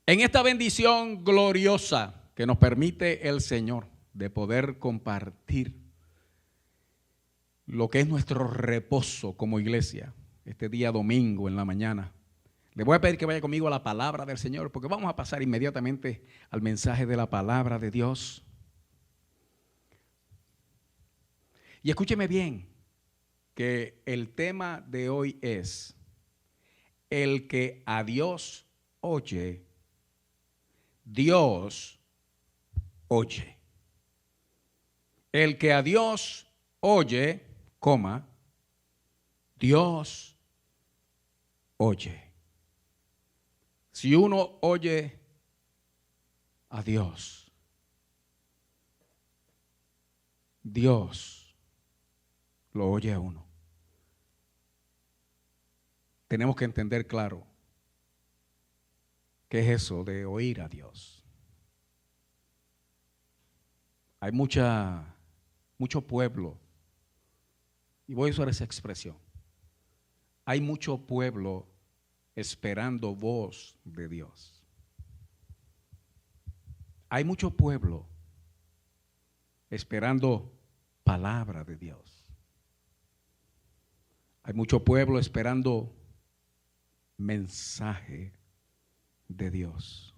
En esta bendición gloriosa que nos permite el Señor de poder compartir lo que es nuestro reposo como iglesia, este día domingo en la mañana, le voy a pedir que vaya conmigo a la palabra del Señor, porque vamos a pasar inmediatamente al mensaje de la palabra de Dios. Y escúcheme bien, que el tema de hoy es: el que a Dios oye, Dios oye. El que a Dios oye, Dios oye. Si uno oye a Dios, Dios lo oye a uno. Tenemos que entender claro qué es eso de oír a Dios. Hay mucho pueblo, y voy a usar esa expresión. Hay mucho pueblo esperando voz de Dios. Hay mucho pueblo esperando palabra de Dios. Hay mucho pueblo esperando mensaje de Dios.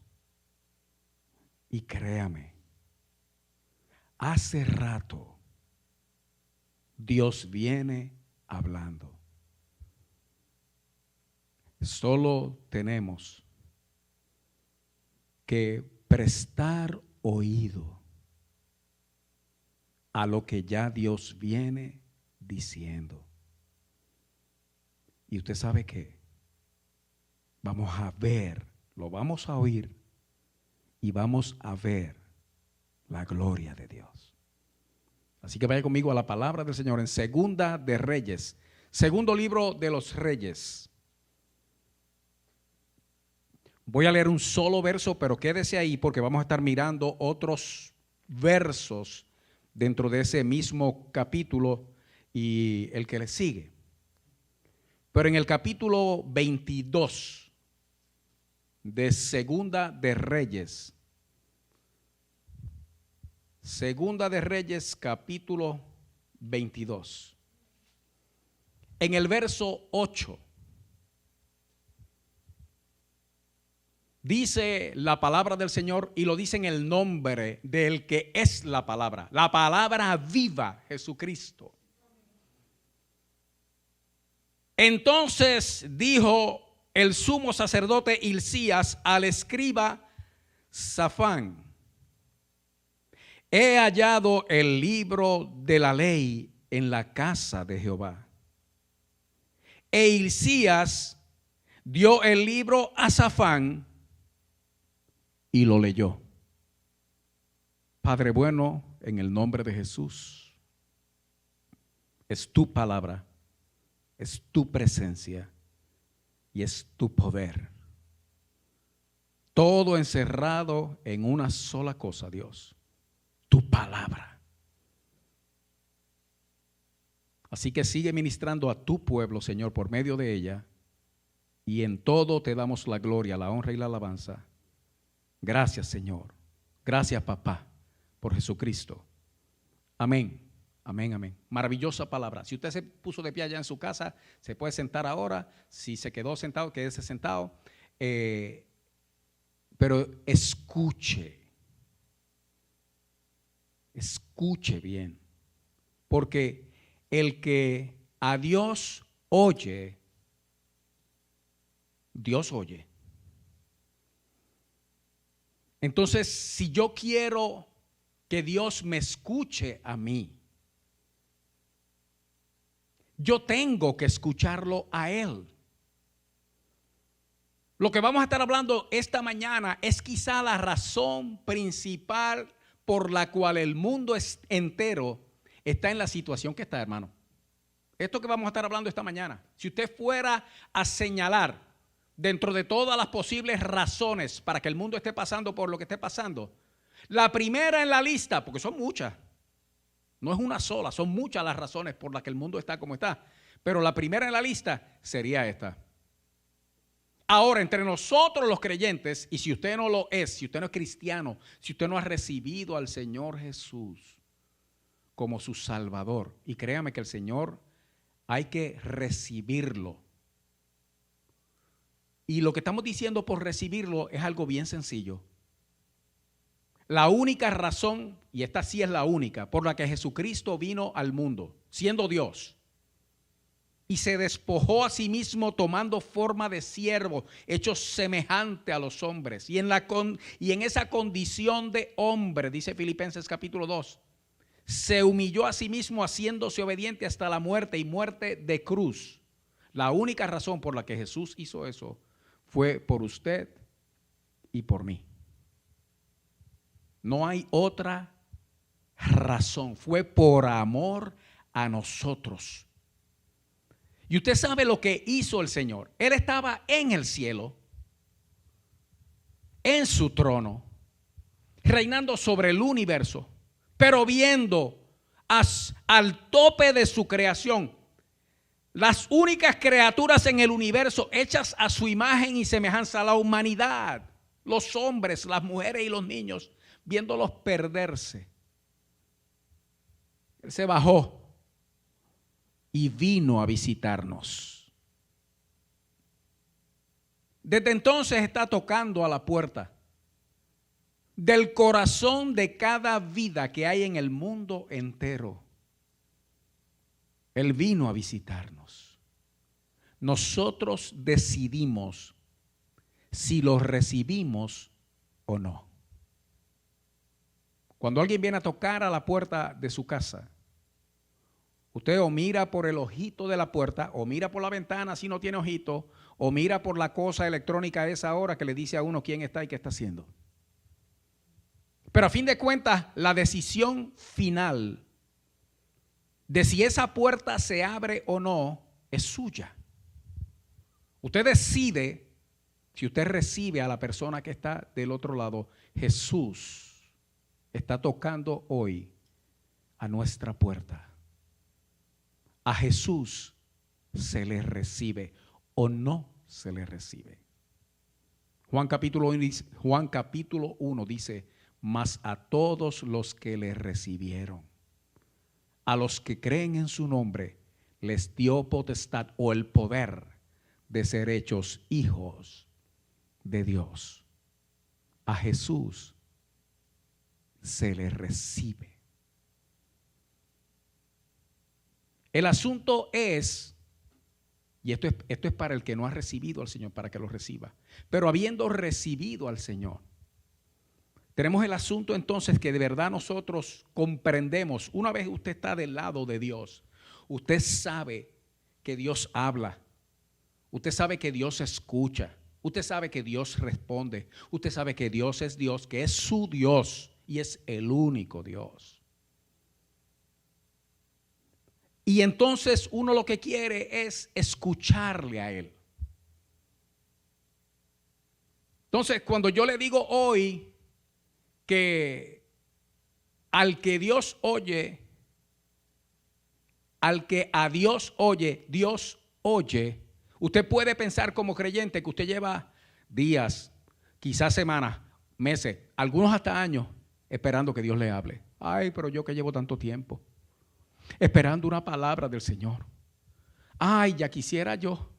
Y créame, hace rato Dios viene hablando. Solo tenemos que prestar oído a lo que ya Dios viene diciendo. Y usted sabe que vamos a ver, lo vamos a oír y vamos a ver la gloria de Dios. Así que vaya conmigo a la palabra del Señor en Segunda de Reyes, segundo libro de los Reyes. Voy a leer un solo verso, pero quédese ahí porque vamos a estar mirando otros versos dentro de ese mismo capítulo y el que le sigue. Pero en el capítulo 22 de Segunda de Reyes, Segunda de Reyes, capítulo 22. En el verso 8 dice la palabra del Señor, y lo dice en el nombre del que es la palabra viva, Jesucristo. Entonces dijo el sumo sacerdote Hilcías al escriba Safán: he hallado el libro de la ley en la casa de Jehová. E Hilcías dio el libro a Safán y lo leyó. Padre bueno, en el nombre de Jesús, es tu palabra, es tu presencia y es tu poder. Todo encerrado en una sola cosa, Dios: tu palabra. Así que sigue ministrando a tu pueblo, Señor, por medio de ella, y en todo te damos la gloria, la honra y la alabanza. Gracias, Señor. Gracias, papá, por Jesucristo. Amén. Amén, amén. Maravillosa palabra. Si usted se puso de pie allá en su casa, se puede sentar ahora. Si se quedó sentado, quédese sentado. Pero escuche bien, porque el que a Dios oye, Dios oye. Entonces, si yo quiero que Dios me escuche a mí, yo tengo que escucharlo a Él. Lo que vamos a estar hablando esta mañana es quizá la razón principal por la cual el mundo entero está en la situación que está, hermano. Esto que vamos a estar hablando esta mañana, si usted fuera a señalar dentro de todas las posibles razones para que el mundo esté pasando por lo que esté pasando, la primera en la lista, porque son muchas, no es una sola, son muchas las razones por las que el mundo está como está, pero la primera en la lista sería esta: Ahora, entre nosotros los creyentes, y si usted no lo es, si usted no es cristiano, si usted no ha recibido al Señor Jesús como su Salvador, y créame que el Señor hay que recibirlo. Y lo que estamos diciendo por recibirlo es algo bien sencillo. La única razón, y esta sí es la única, por la que Jesucristo vino al mundo, siendo Dios, y se despojó a sí mismo tomando forma de siervo, hecho semejante a los hombres. Y en esa condición de hombre, dice Filipenses capítulo 2, se humilló a sí mismo haciéndose obediente hasta la muerte y muerte de cruz. La única razón por la que Jesús hizo eso fue por usted y por mí. No hay otra razón. Fue por amor a nosotros. Y usted sabe lo que hizo el Señor. Él estaba en el cielo, en su trono, reinando sobre el universo, pero viendo al tope de su creación, las únicas criaturas en el universo hechas a su imagen y semejanza, la humanidad, los hombres, las mujeres y los niños, viéndolos perderse. Él se bajó y vino a visitarnos. Desde entonces está tocando a la puerta del corazón de cada vida que hay en el mundo entero. Él vino a visitarnos. Nosotros decidimos si lo recibimos o no. Cuando alguien viene a tocar a la puerta de su casa, usted o mira por el ojito de la puerta, o mira por la ventana si no tiene ojito, o mira por la cosa electrónica a esa hora que le dice a uno quién está y qué está haciendo. Pero a fin de cuentas, la decisión final de si esa puerta se abre o no es suya. Usted decide si usted recibe a la persona que está del otro lado. Jesús está tocando hoy a nuestra puerta. A Jesús se le recibe o no se le recibe. Juan capítulo 1 dice, mas a todos los que le recibieron, a los que creen en su nombre, les dio potestad o el poder de ser hechos hijos de Dios. A Jesús se le recibe. El asunto es, y esto es para el que no ha recibido al Señor, para que lo reciba, pero habiendo recibido al Señor, tenemos el asunto entonces que de verdad nosotros comprendemos. Una vez usted está del lado de Dios, usted sabe que Dios habla, usted sabe que Dios escucha, usted sabe que Dios responde, usted sabe que Dios, que es su Dios y es el único Dios. Y entonces uno lo que quiere es escucharle a Él. Entonces, cuando yo le digo hoy que al que Dios oye, al que a Dios oye, Dios oye, usted puede pensar como creyente que usted lleva días, quizás semanas, meses, algunos hasta años, esperando que Dios le hable. Ay, pero yo que llevo tanto tiempo esperando una palabra del Señor. Ay, ya quisiera yo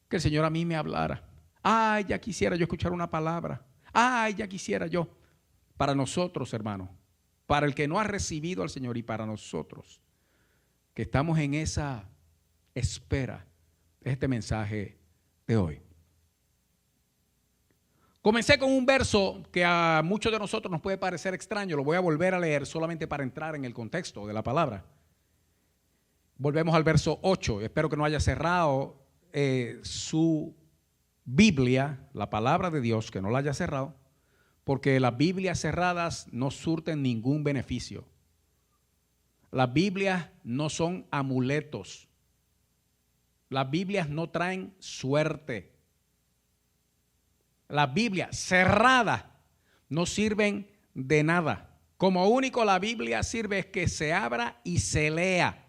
que el Señor a mí me hablara. Ay, ya quisiera yo escuchar una palabra. Ay, ya quisiera yo. Para nosotros, hermanos, para el que no ha recibido al Señor y para nosotros que estamos en esa espera, este mensaje de hoy. Comencé con un verso que a muchos de nosotros nos puede parecer extraño. Lo voy a volver a leer solamente para entrar en el contexto de la palabra. Volvemos al verso 8. Espero que no haya cerrado su Biblia, la palabra de Dios, que no la haya cerrado, porque las Biblias cerradas no surten ningún beneficio. Las Biblias no son amuletos. Las Biblias no traen suerte. Las Biblias cerradas no sirven de nada. Como único la Biblia sirve es que se abra y se lea.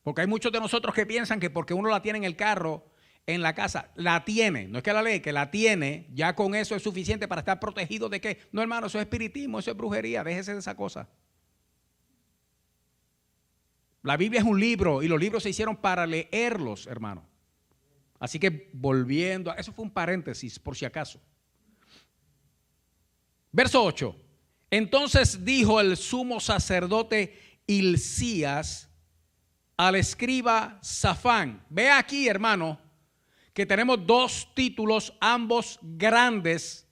Porque hay muchos de nosotros que piensan que porque uno la tiene en el carro, en la casa. La tiene, no es que la lee, que la tiene, ya con eso es suficiente para estar protegido de qué. No, hermano, eso es espiritismo, eso es brujería, déjese de esa cosa. La Biblia es un libro y los libros se hicieron para leerlos, hermano. Así que volviendo, eso fue un paréntesis por si acaso. Verso 8. Entonces dijo el sumo sacerdote Hilcías al escriba Safán. Ve aquí, hermano, que tenemos dos títulos, ambos grandes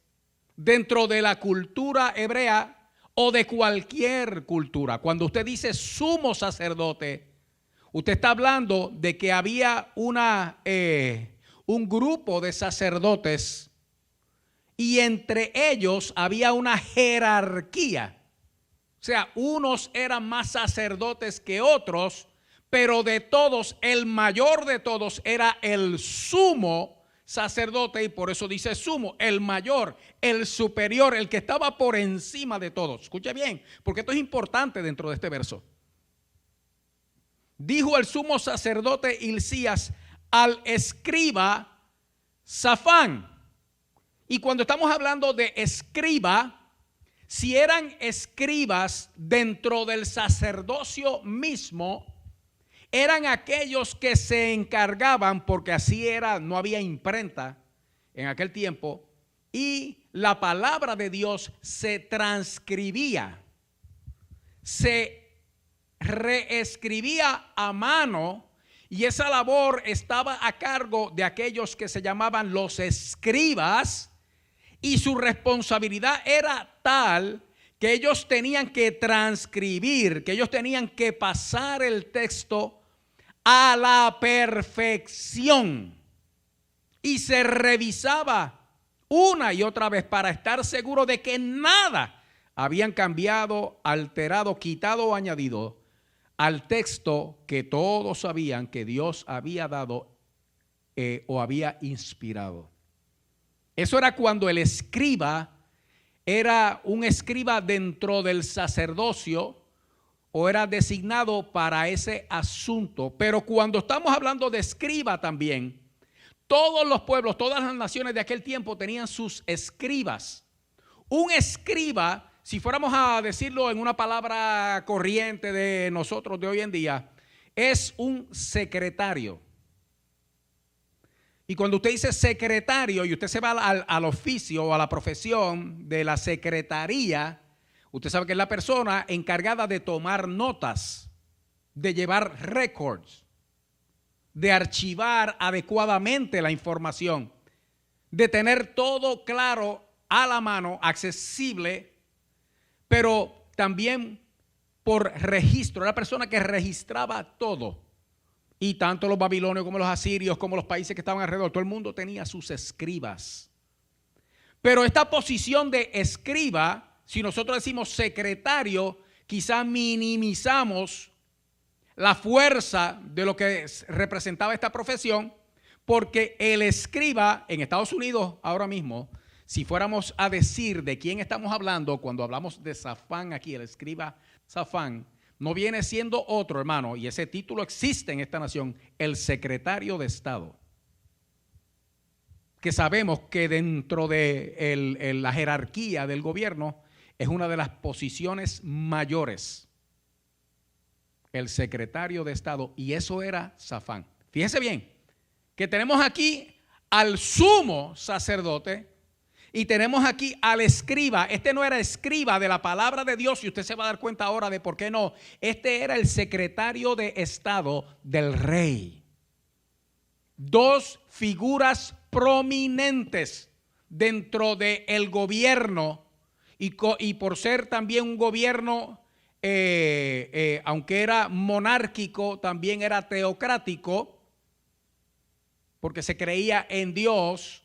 dentro de la cultura hebrea o de cualquier cultura. Cuando usted dice sumo sacerdote, usted está hablando de que había un grupo de sacerdotes y entre ellos había una jerarquía. O sea, unos eran más sacerdotes que otros, pero de todos, el mayor de todos era el sumo sacerdote, y por eso dice sumo, el mayor, el superior, el que estaba por encima de todos. Escuche bien, porque esto es importante dentro de este verso. Dijo el sumo sacerdote Hilcías al escriba Safán. Y cuando estamos hablando de escriba, si eran escribas dentro del sacerdocio mismo, eran aquellos que se encargaban, porque así era, no había imprenta en aquel tiempo, y la palabra de Dios se transcribía, se reescribía a mano, y esa labor estaba a cargo de aquellos que se llamaban los escribas, y su responsabilidad era tal que ellos tenían que transcribir, que ellos tenían que pasar el texto a la perfección, y se revisaba una y otra vez para estar seguro de que nada habían cambiado, alterado, quitado o añadido al texto que todos sabían que Dios había dado o había inspirado. Eso era cuando el escriba era un escriba dentro del sacerdocio o era designado para ese asunto. Pero cuando estamos hablando de escriba también, todos los pueblos, todas las naciones de aquel tiempo tenían sus escribas. Un escriba, si fuéramos a decirlo en una palabra corriente de nosotros de hoy en día, es un secretario. Y cuando usted dice secretario y usted se va al oficio o a la profesión de la secretaría, usted sabe que es la persona encargada de tomar notas, de llevar records, de archivar adecuadamente la información, de tener todo claro a la mano, accesible, pero también por registro. Era la persona que registraba todo. Y tanto los babilonios como los asirios, como los países que estaban alrededor, todo el mundo tenía sus escribas. Pero esta posición de escriba, si nosotros decimos secretario, quizá minimizamos la fuerza de lo que representaba esta profesión, porque el escriba en Estados Unidos ahora mismo, si fuéramos a decir de quién estamos hablando, cuando hablamos de Safán aquí, el escriba Safán, no viene siendo otro, hermano, y ese título existe en esta nación, el secretario de Estado. Que sabemos que dentro de la jerarquía del gobierno es una de las posiciones mayores. El secretario de Estado, y eso era Safán. Fíjese bien, que tenemos aquí al sumo sacerdote y tenemos aquí al escriba. Este no era escriba de la palabra de Dios, y usted se va a dar cuenta ahora de por qué no. Este era el secretario de Estado del rey. Dos figuras prominentes dentro del gobierno, y por ser también un gobierno, aunque era monárquico, también era teocrático, porque se creía en Dios.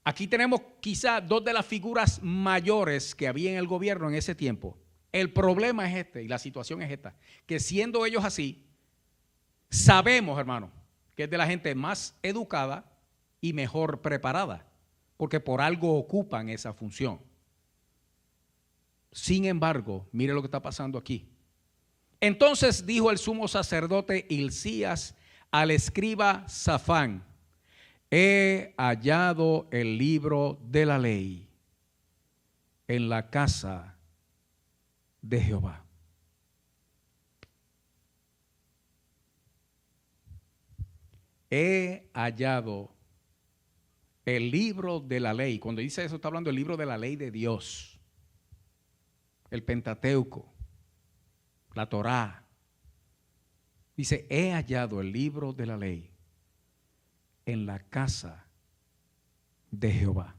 Aquí tenemos quizá dos de las figuras mayores que había en el gobierno en ese tiempo. El problema es este, y la situación es esta, que siendo ellos así, sabemos, hermano, que es de la gente más educada y mejor preparada, porque por algo ocupan esa función. Sin embargo, mire lo que está pasando aquí. Entonces dijo el sumo sacerdote Hilcías al escriba Safán: he hallado el libro de la ley en la casa de Jehová. He hallado el libro de la ley. Cuando dice eso, está hablando del libro de la ley de Dios, el Pentateuco, la Torá. Dice: he hallado el libro de la ley en la casa de Jehová.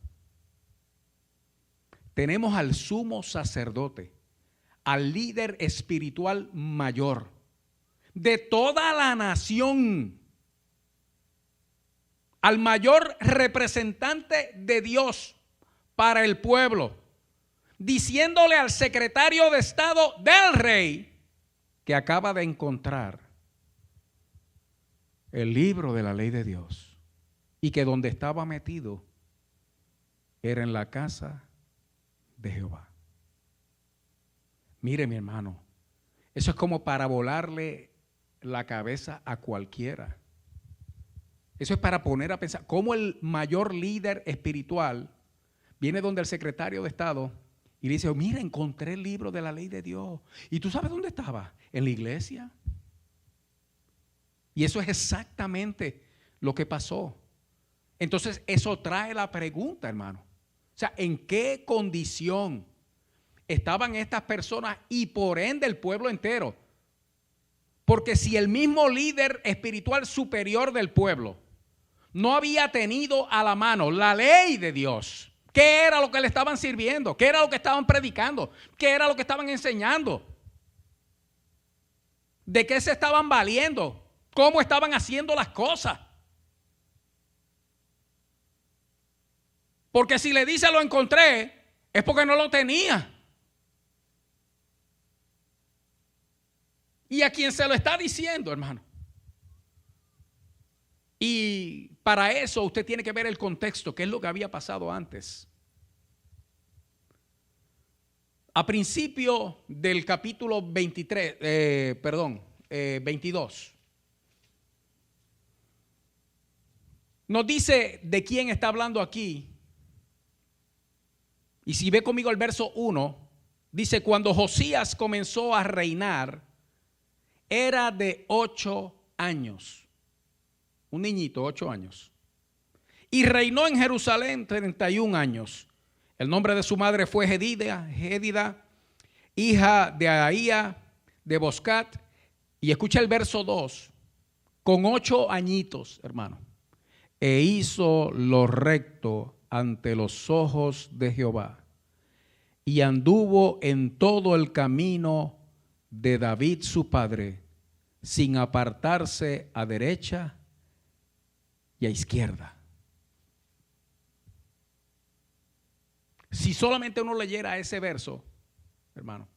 Tenemos al sumo sacerdote, al líder espiritual mayor de toda la nación, al mayor representante de Dios para el pueblo, diciéndole al secretario de Estado del rey que acaba de encontrar el libro de la ley de Dios y que donde estaba metido era en la casa de Jehová. Mire, mi hermano, eso es como para volarle la cabeza a cualquiera. Eso es para poner a pensar cómo el mayor líder espiritual viene donde el secretario de Estado y le dice: mira, encontré el libro de la ley de Dios. ¿Y tú sabes dónde estaba? En la iglesia. Y eso es exactamente lo que pasó. Entonces, eso trae la pregunta, hermano. O sea, ¿en qué condición estaban estas personas y por ende el pueblo entero? Porque si el mismo líder espiritual superior del pueblo no había tenido a la mano la ley de Dios, ¿qué era lo que le estaban sirviendo? ¿Qué era lo que estaban predicando? ¿Qué era lo que estaban enseñando? ¿De qué se estaban valiendo? ¿Cómo estaban haciendo las cosas? Porque si le dice lo encontré, es porque no lo tenía. Y a quien se lo está diciendo, hermano. Y para eso usted tiene que ver el contexto, qué es lo que había pasado antes. A principio del capítulo 22, nos dice de quién está hablando aquí. Y si ve conmigo el verso 1, dice: cuando Josías comenzó a reinar, era de 8 años. Un niñito, 8 años. Y reinó en Jerusalén 31 años. El nombre de su madre fue Gédida, hija de Ahía de Boscat. Y escucha el verso 2. Con 8 añitos, hermano, e hizo lo recto ante los ojos de Jehová, y anduvo en todo el camino de David su padre, sin apartarse a derecha y a izquierda. Si solamente uno leyera ese verso, hermano,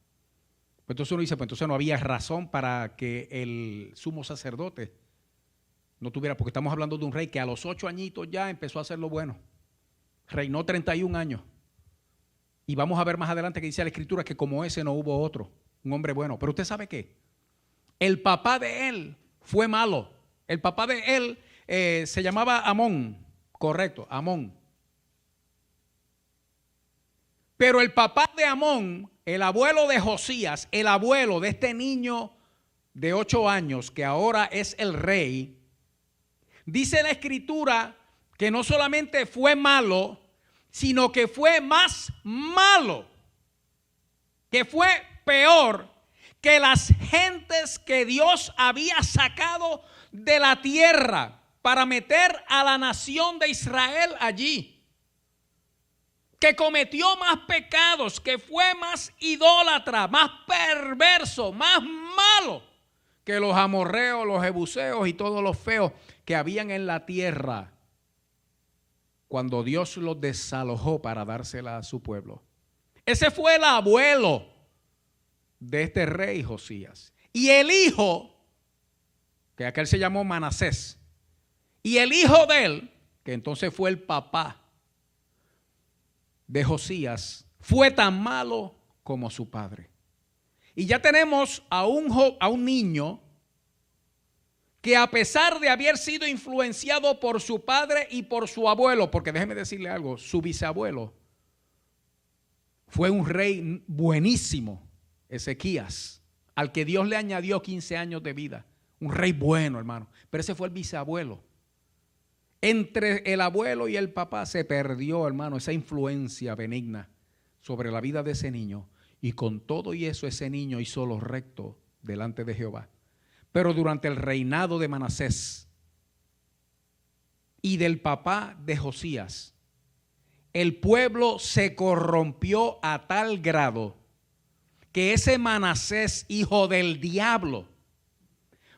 pues entonces uno dice: pues entonces no había razón para que el sumo sacerdote no tuviera, porque estamos hablando de un rey que a los 8 añitos ya empezó a hacer lo bueno. Reinó 31 años. Y vamos a ver más adelante que dice la escritura que como ese no hubo otro, un hombre bueno. Pero usted sabe qué, el papá de él fue malo. El papá de él se llamaba Amón, correcto, Amón. Pero el papá de Amón, el abuelo de Josías, el abuelo de este niño de 8 años que ahora es el rey, dice la escritura que no solamente fue malo, sino que fue más malo, que fue peor que las gentes que Dios había sacado de la tierra para meter a la nación de Israel allí, que cometió más pecados, que fue más idólatra, más perverso, más malo que los amorreos, los jebuseos y todos los feos que habían en la tierra cuando Dios los desalojó para dársela a su pueblo. Ese fue el abuelo de este rey Josías. Y el hijo, que aquel se llamó Manasés, y el hijo de él, que entonces fue el papá de Josías, fue tan malo como su padre. Y ya tenemos a un niño que a pesar de haber sido influenciado por su padre y por su abuelo, porque déjeme decirle algo, su bisabuelo fue un rey buenísimo, Ezequías, al que Dios le añadió 15 años de vida. Un rey bueno, hermano. Pero ese fue el bisabuelo. Entre el abuelo y el papá se perdió, hermano, esa influencia benigna sobre la vida de ese niño. Y con todo y eso, ese niño hizo lo recto delante de Jehová. Pero durante el reinado de Manasés y del papá de Josías, el pueblo se corrompió a tal grado que ese Manasés, hijo del diablo,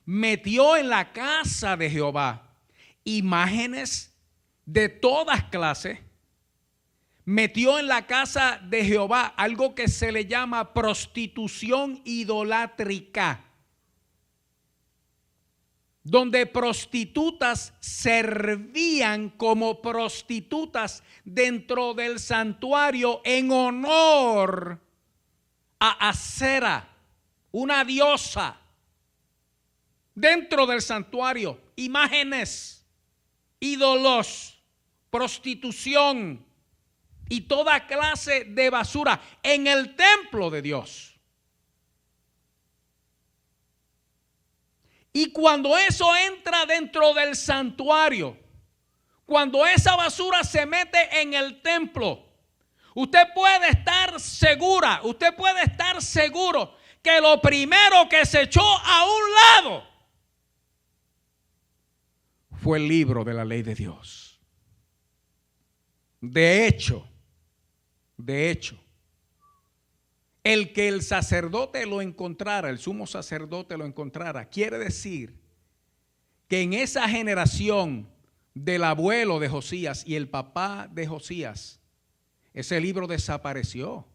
metió en la casa de Jehová imágenes de todas clases, metió en la casa de Jehová algo que se le llama prostitución idolátrica, donde prostitutas servían como prostitutas dentro del santuario en honor a Acera, una diosa. Dentro del santuario, imágenes, ídolos, prostitución y toda clase de basura en el templo de Dios. Y cuando eso entra dentro del santuario, cuando esa basura se mete en el templo, usted puede estar segura, usted puede estar seguro que lo primero que se echó a un lado fue el libro de la ley de Dios. De hecho, el que el sacerdote lo encontrara, el sumo sacerdote lo encontrara, quiere decir que en esa generación del abuelo de Josías y el papá de Josías, ese libro desapareció.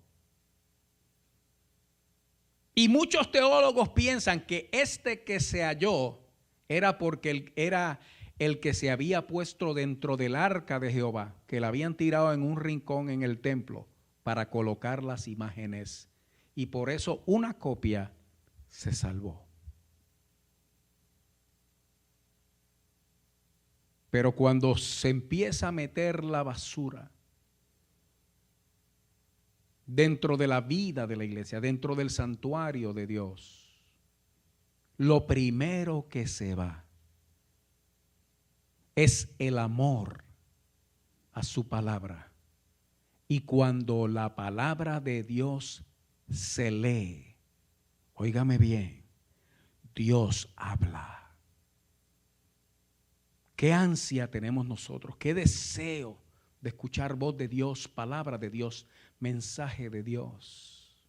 Y muchos teólogos piensan que este que se halló era porque era el que se había puesto dentro del arca de Jehová, que la habían tirado en un rincón en el templo para colocar las imágenes. Y por eso una copia se salvó. Pero cuando se empieza a meter la basura dentro de la vida de la iglesia, dentro del santuario de Dios, lo primero que se va es el amor a su palabra. Y cuando la palabra de Dios se lee, óigame bien, Dios habla. Qué ansia tenemos nosotros, qué deseo de escuchar voz de Dios, palabra de Dios, mensaje de Dios.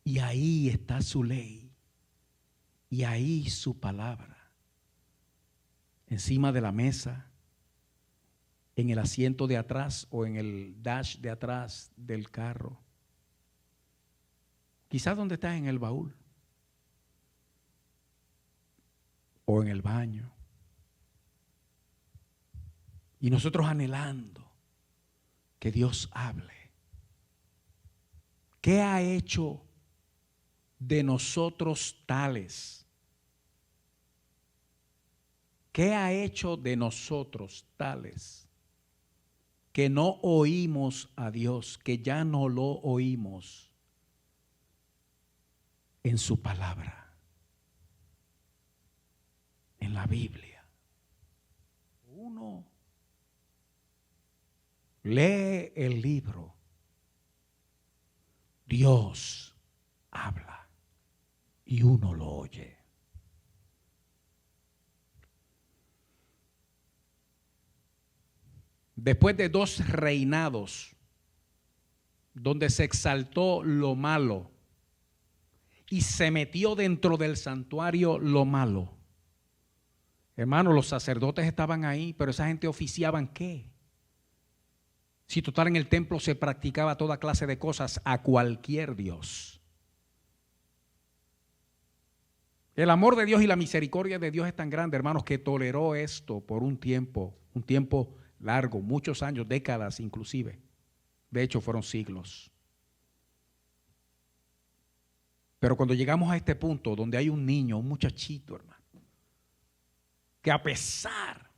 Y ahí está su ley, y ahí su palabra. Encima de la mesa, en el asiento de atrás o en el dash de atrás del carro. Quizás donde estás, en el baúl o en el baño. Y nosotros anhelando que Dios hable. ¿Qué ha hecho de nosotros tales? ¿Qué ha hecho de nosotros tales que no oímos a Dios, que ya no lo oímos en su palabra, en la Biblia? Uno lee el libro, Dios habla y uno lo oye. Después de 2 reinados donde se exaltó lo malo y se metió dentro del santuario lo malo. Hermano, los sacerdotes estaban ahí, pero esa gente oficiaban ¿qué? Si total en el templo se practicaba toda clase de cosas a cualquier dios. El amor de Dios y la misericordia de Dios es tan grande, hermanos, que toleró esto por un tiempo largo, muchos años, décadas inclusive. De hecho, fueron siglos. Pero cuando llegamos a este punto donde hay un niño, un muchachito, hermano, que a pesar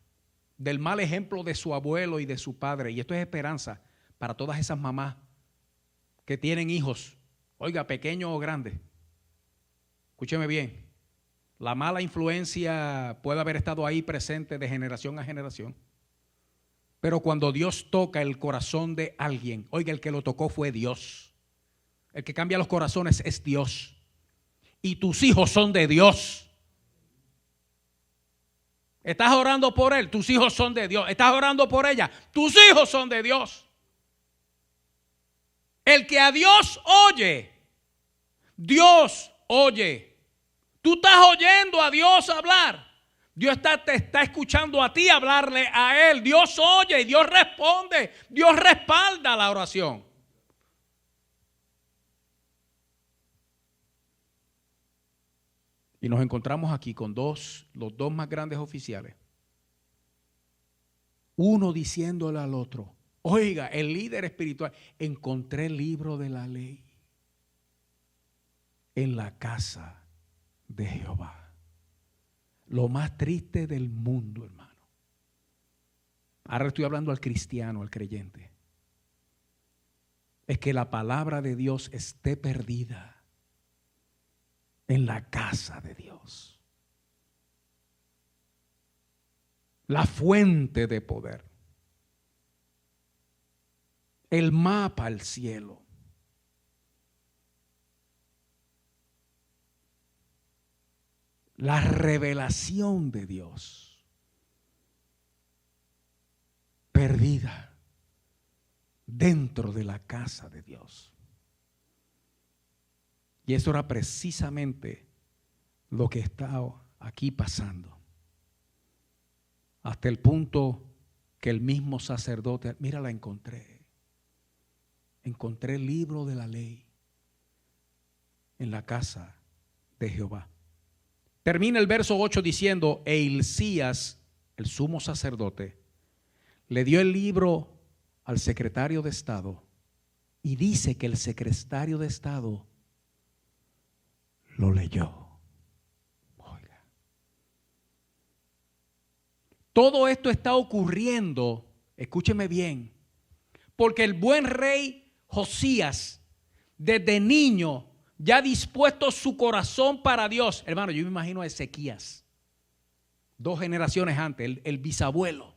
del mal ejemplo de su abuelo y de su padre, y esto es esperanza para todas esas mamás que tienen hijos, oiga, pequeños o grandes, escúcheme bien, la mala influencia puede haber estado ahí presente de generación a generación, pero cuando Dios toca el corazón de alguien, oiga, el que lo tocó fue Dios. El que cambia los corazones es Dios. Y tus hijos son de Dios. Estás orando por él, tus hijos son de Dios. Estás orando por ella, tus hijos son de Dios. El que a Dios oye, Dios oye. Tú estás oyendo a Dios hablar. Dios te está escuchando a ti hablarle a Él. Dios oye y Dios responde. Dios respalda la oración. Y nos encontramos aquí con los dos más grandes oficiales. Uno diciéndole al otro, oiga, el líder espiritual, encontré el libro de la ley en la casa de Jehová. Lo más triste del mundo, hermano. Ahora estoy hablando al cristiano, al creyente. Es que la palabra de Dios esté perdida en la casa de Dios. La fuente de poder. El mapa al cielo. La revelación de Dios. Perdida dentro de la casa de Dios. Y eso era precisamente lo que estaba aquí pasando. Hasta el punto que el mismo sacerdote, mira, la encontré. Encontré el libro de la ley en la casa de Jehová. Termina el verso 8 diciendo, e Hilcías, el sumo sacerdote, le dio el libro al secretario de Estado y dice que el secretario de Estado lo leyó. Oiga. Todo esto está ocurriendo, escúcheme bien, porque el buen rey Josías, desde niño, ya dispuesto su corazón para Dios. Hermano, yo me imagino a Ezequías, 2 generaciones antes, el bisabuelo,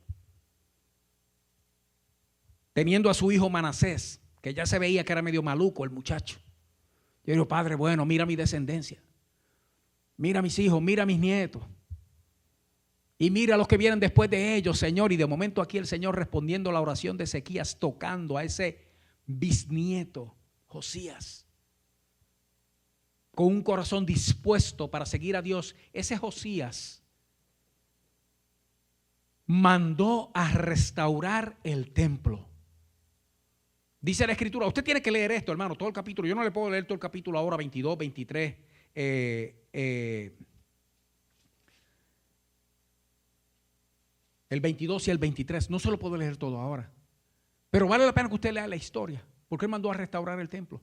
teniendo a su hijo Manasés, que ya se veía que era medio maluco el muchacho. Yo digo, Padre, bueno, mira mi descendencia, mira mis hijos, mira mis nietos, y mira los que vienen después de ellos, Señor. Y de momento aquí el Señor respondiendo a la oración de Ezequías, tocando a ese bisnieto Josías, con un corazón dispuesto para seguir a Dios. Ese Josías mandó a restaurar el templo. Dice la Escritura, usted tiene que leer esto, hermano, todo el capítulo. Yo no le puedo leer todo el capítulo ahora, 22, 23. El 22 y el 23. No se lo puedo leer todo ahora. Pero vale la pena que usted lea la historia, porque él mandó a restaurar el templo.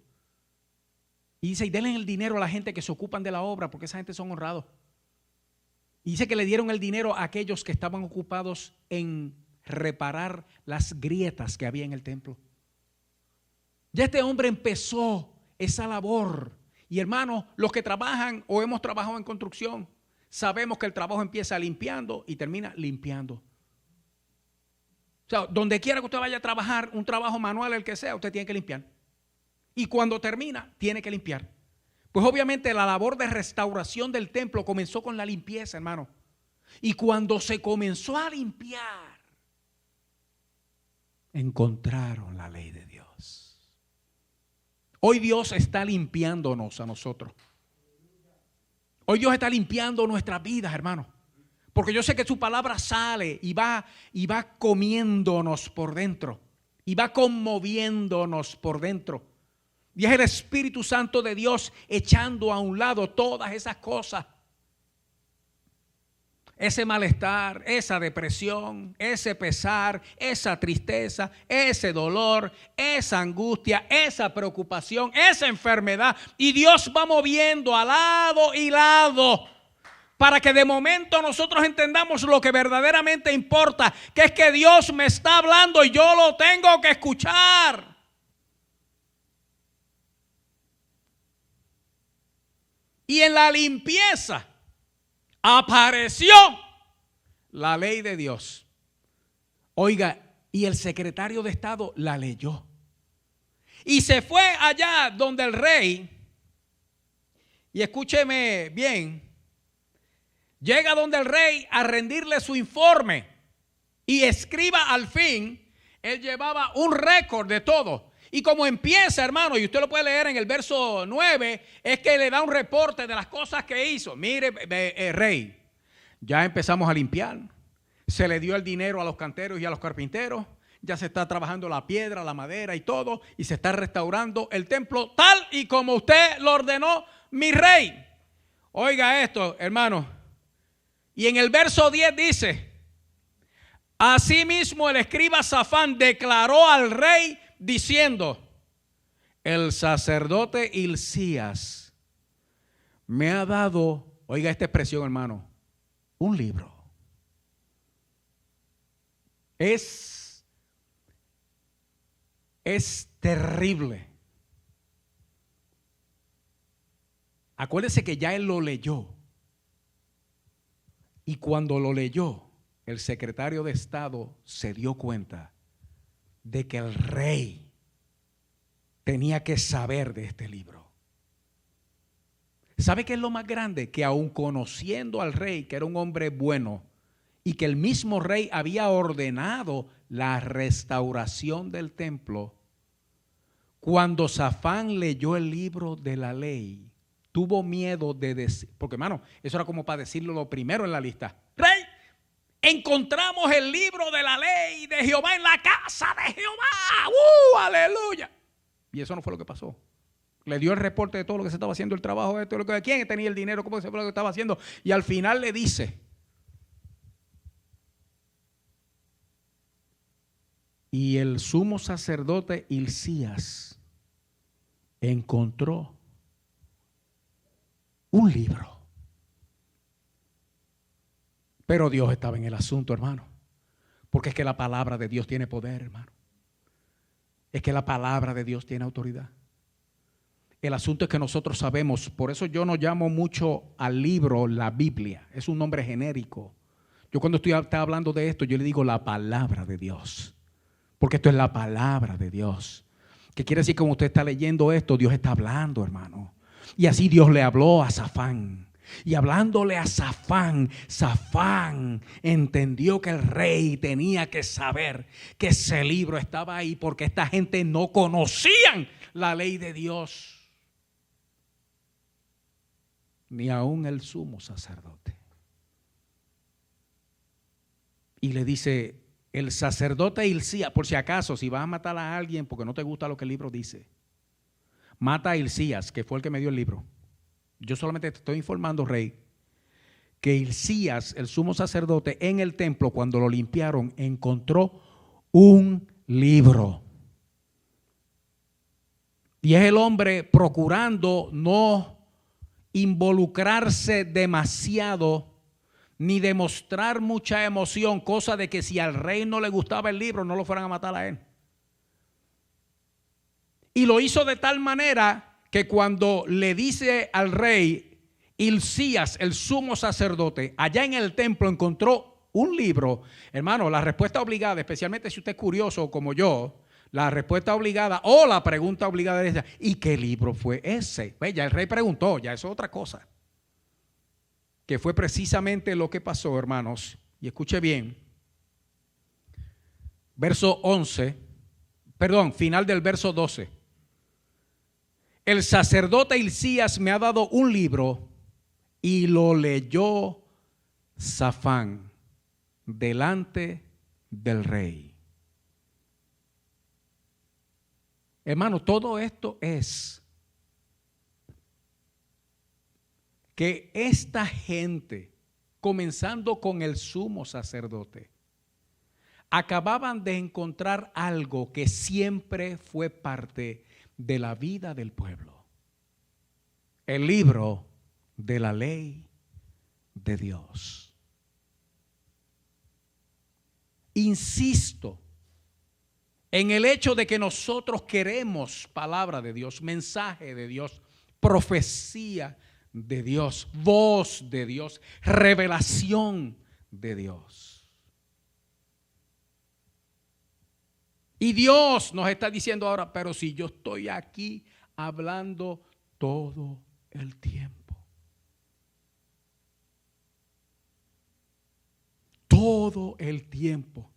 Y dice, y denle el dinero a la gente que se ocupan de la obra, porque esa gente son honrados. Y dice que le dieron el dinero a aquellos que estaban ocupados en reparar las grietas que había en el templo. Ya este hombre empezó esa labor. Y hermanos, los que trabajan o hemos trabajado en construcción, sabemos que el trabajo empieza limpiando y termina limpiando. O sea, donde quiera que usted vaya a trabajar, un trabajo manual, el que sea, usted tiene que limpiar. Y cuando termina, tiene que limpiar. Pues obviamente la labor de restauración del templo comenzó con la limpieza, hermano. Y cuando se comenzó a limpiar, encontraron la ley de Dios. Hoy Dios está limpiándonos a nosotros. Hoy Dios está limpiando nuestras vidas, hermano. Porque yo sé que su palabra sale y va comiéndonos por dentro. Y va conmoviéndonos por dentro. Y es el Espíritu Santo de Dios echando a un lado todas esas cosas. ese malestar, esa depresión, ese pesar, esa tristeza, ese dolor, esa angustia, esa preocupación, esa enfermedad. Y Dios va moviendo a lado y lado para que de momento nosotros entendamos lo que verdaderamente importa, que es que Dios me está hablando y yo lo tengo que escuchar. Y en la limpieza apareció la ley de Dios. Oiga, y el secretario de Estado la leyó. Y se fue allá donde el rey, y escúcheme bien, llega donde el rey a rendirle su informe y escriba al fin. Él llevaba un récord de todo. Y como empieza, hermano, y usted lo puede leer en el verso 9, es que le da un reporte de las cosas que hizo. Mire, rey, ya empezamos a limpiar. Se le dio el dinero a los canteros y a los carpinteros. Ya se está trabajando la piedra, la madera y todo. Y se está restaurando el templo tal y como usted lo ordenó, mi rey. Oiga esto, hermano. Y en el verso 10 dice: asimismo el escriba Safán declaró al rey diciendo: el sacerdote Hilcías me ha dado, oiga esta expresión, hermano, un libro. Es terrible. Acuérdese que ya él lo leyó. Y cuando lo leyó, el secretario de Estado se dio cuenta de que el rey tenía que saber de este libro. ¿Sabe qué es lo más grande? Que aun conociendo al rey, que era un hombre bueno, y que el mismo rey había ordenado la restauración del templo, cuando Safán leyó el libro de la ley, tuvo miedo de decir, porque hermano, eso era como para decirlo lo primero en la lista: rey, encontramos el libro de la ley de Jehová en la casa de Jehová. Aleluya. Y eso no fue lo que pasó. Le dio el reporte de todo lo que se estaba haciendo, el trabajo de todo lo que, de quién tenía el dinero, cómo se fue lo que estaba haciendo. Y al final le dice: y el sumo sacerdote Hilcías encontró un libro. Pero Dios estaba en el asunto, hermano. Porque es que la palabra de Dios tiene poder, hermano. Es que la palabra de Dios tiene autoridad. El asunto es que nosotros sabemos, por eso yo no llamo mucho al libro la Biblia. Es un nombre genérico. Yo cuando estoy hablando de esto, yo le digo la palabra de Dios. Porque esto es la palabra de Dios. ¿Qué quiere decir? Que como usted está leyendo esto, Dios está hablando, hermano. Y así Dios le habló a Safán. Y hablándole a Safán, Safán entendió que el rey tenía que saber que ese libro estaba ahí, porque esta gente no conocían la ley de Dios, ni aún el sumo sacerdote. Y le dice: el sacerdote Hilcías, por si acaso, si vas a matar a alguien porque no te gusta lo que el libro dice, mata a Hilcías, que fue el que me dio el libro. Yo solamente te estoy informando, rey, que Hilcías, el sumo sacerdote, en el templo, cuando lo limpiaron, encontró un libro. Y es el hombre procurando no involucrarse demasiado ni demostrar mucha emoción, cosa de que si al rey no le gustaba el libro, no lo fueran a matar a él. Y lo hizo de tal manera que cuando le dice al rey, Hilcías, el sumo sacerdote, allá en el templo encontró un libro, hermano, la respuesta obligada, especialmente si usted es curioso como yo, la respuesta obligada o la pregunta obligada es: ¿y qué libro fue ese? Pues ya el rey preguntó, ya eso es otra cosa. Que fue precisamente lo que pasó, hermanos. Y escuche bien. Verso 11, perdón, final del verso 12. El sacerdote Hilcías me ha dado un libro, y lo leyó Safán delante del rey. Hermano, todo esto es que esta gente comenzando con el sumo sacerdote, acababan de encontrar algo que siempre fue parte de la vida del pueblo: el libro de la ley de Dios. Insisto en el hecho de que nosotros queremos palabra de Dios, mensaje de Dios, profecía de Dios, voz de Dios, revelación de Dios. Y Dios nos está diciendo ahora: pero si yo estoy aquí hablando todo el tiempo, todo el tiempo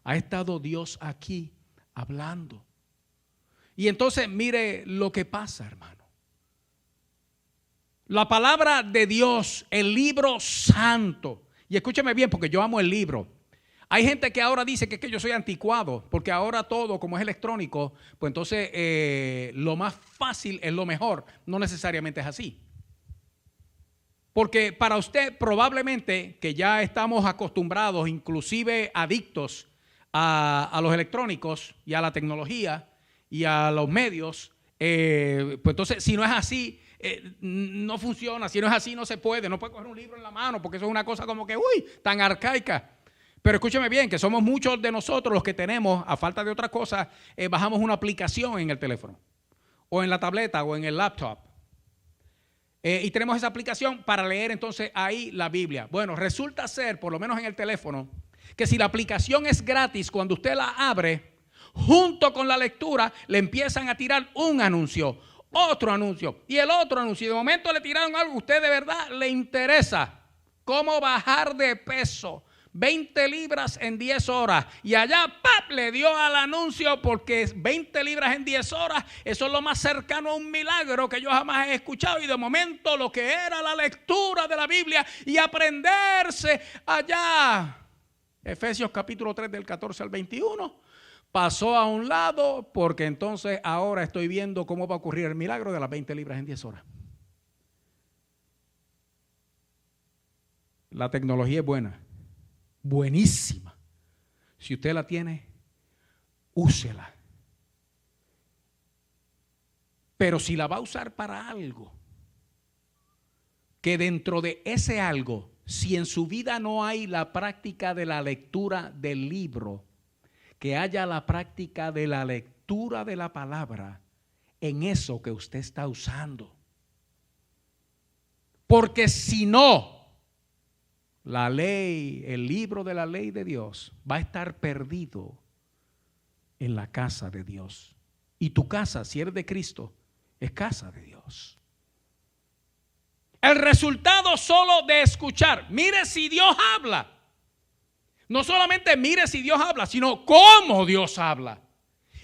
ha estado Dios aquí hablando. Y entonces mire lo que pasa, hermano. La palabra de Dios, el libro santo, y escúcheme bien porque yo amo el libro. Hay gente que ahora dice que yo soy anticuado, porque ahora todo, como es electrónico, pues entonces lo más fácil es lo mejor. No necesariamente es así. Porque para usted probablemente, que ya estamos acostumbrados, inclusive adictos a los electrónicos y a la tecnología y a los medios, pues entonces si no es así, no funciona. Si no es así, no se puede. No puede coger un libro en la mano, porque eso es una cosa como que, tan arcaica. Pero escúcheme bien, que somos muchos de nosotros los que tenemos, a falta de otra cosa, bajamos una aplicación en el teléfono, o en la tableta, o en el laptop. Y tenemos esa aplicación para leer entonces ahí la Biblia. Bueno, resulta ser, por lo menos en el teléfono, que si la aplicación es gratis, cuando usted la abre, junto con la lectura, le empiezan a tirar un anuncio, otro anuncio y el otro anuncio. Y de momento le tiraron algo que a usted de verdad le interesa. Cómo bajar de peso 20 libras en 10 horas. Y allá, ¡pap!, le dio al anuncio, porque 20 libras en 10 horas, eso es lo más cercano a un milagro que yo jamás he escuchado. Y de momento lo que era la lectura de la Biblia y aprenderse allá, Efesios capítulo 3 del 14 al 21, pasó a un lado, porque entonces ahora estoy viendo cómo va a ocurrir el milagro de las 20 libras en 10 horas. La tecnología es buena. Buenísima. Si usted la tiene, úsela. Pero si la va a usar para algo, que dentro de ese algo, si en su vida no hay la práctica de la lectura del libro, que haya la práctica de la lectura de la palabra en eso que usted está usando. Porque si no, la ley, el libro de la ley de Dios va a estar perdido en la casa de Dios. Y tu casa, si eres de Cristo, es casa de Dios. El resultado solo de escuchar. Mire si Dios habla. No solamente mire si Dios habla, sino cómo Dios habla.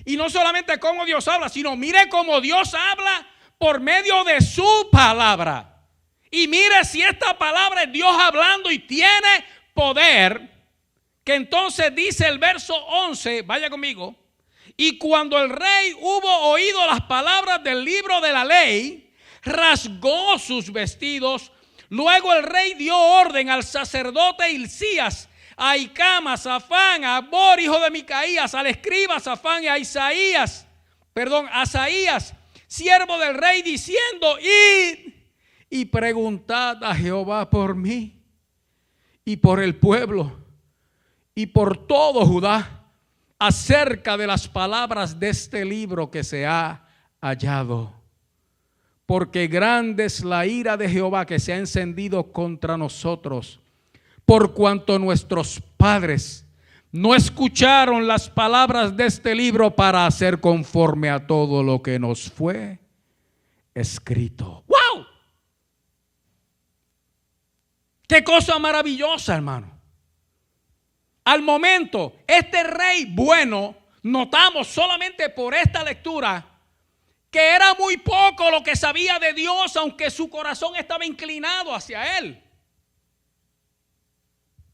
Y no solamente cómo Dios habla, sino mire cómo Dios habla por medio de su palabra. Y mire si esta palabra es Dios hablando y tiene poder, que entonces dice el verso 11, vaya conmigo: y cuando el rey hubo oído las palabras del libro de la ley, rasgó sus vestidos. Luego el rey dio orden al sacerdote Hilcías, a Ahicam, a Safán, a Abor, hijo de Micaías, al escriba Safán y a Asaías, siervo del rey, diciendo: id y preguntad a Jehová por mí y por el pueblo y por todo Judá acerca de las palabras de este libro que se ha hallado. Porque grande es la ira de Jehová que se ha encendido contra nosotros, por cuanto nuestros padres no escucharon las palabras de este libro para hacer conforme a todo lo que nos fue escrito. ¡Wow! ¡Qué cosa maravillosa, hermano! Al momento, este rey bueno, notamos solamente por esta lectura que era muy poco lo que sabía de Dios, aunque su corazón estaba inclinado hacia él.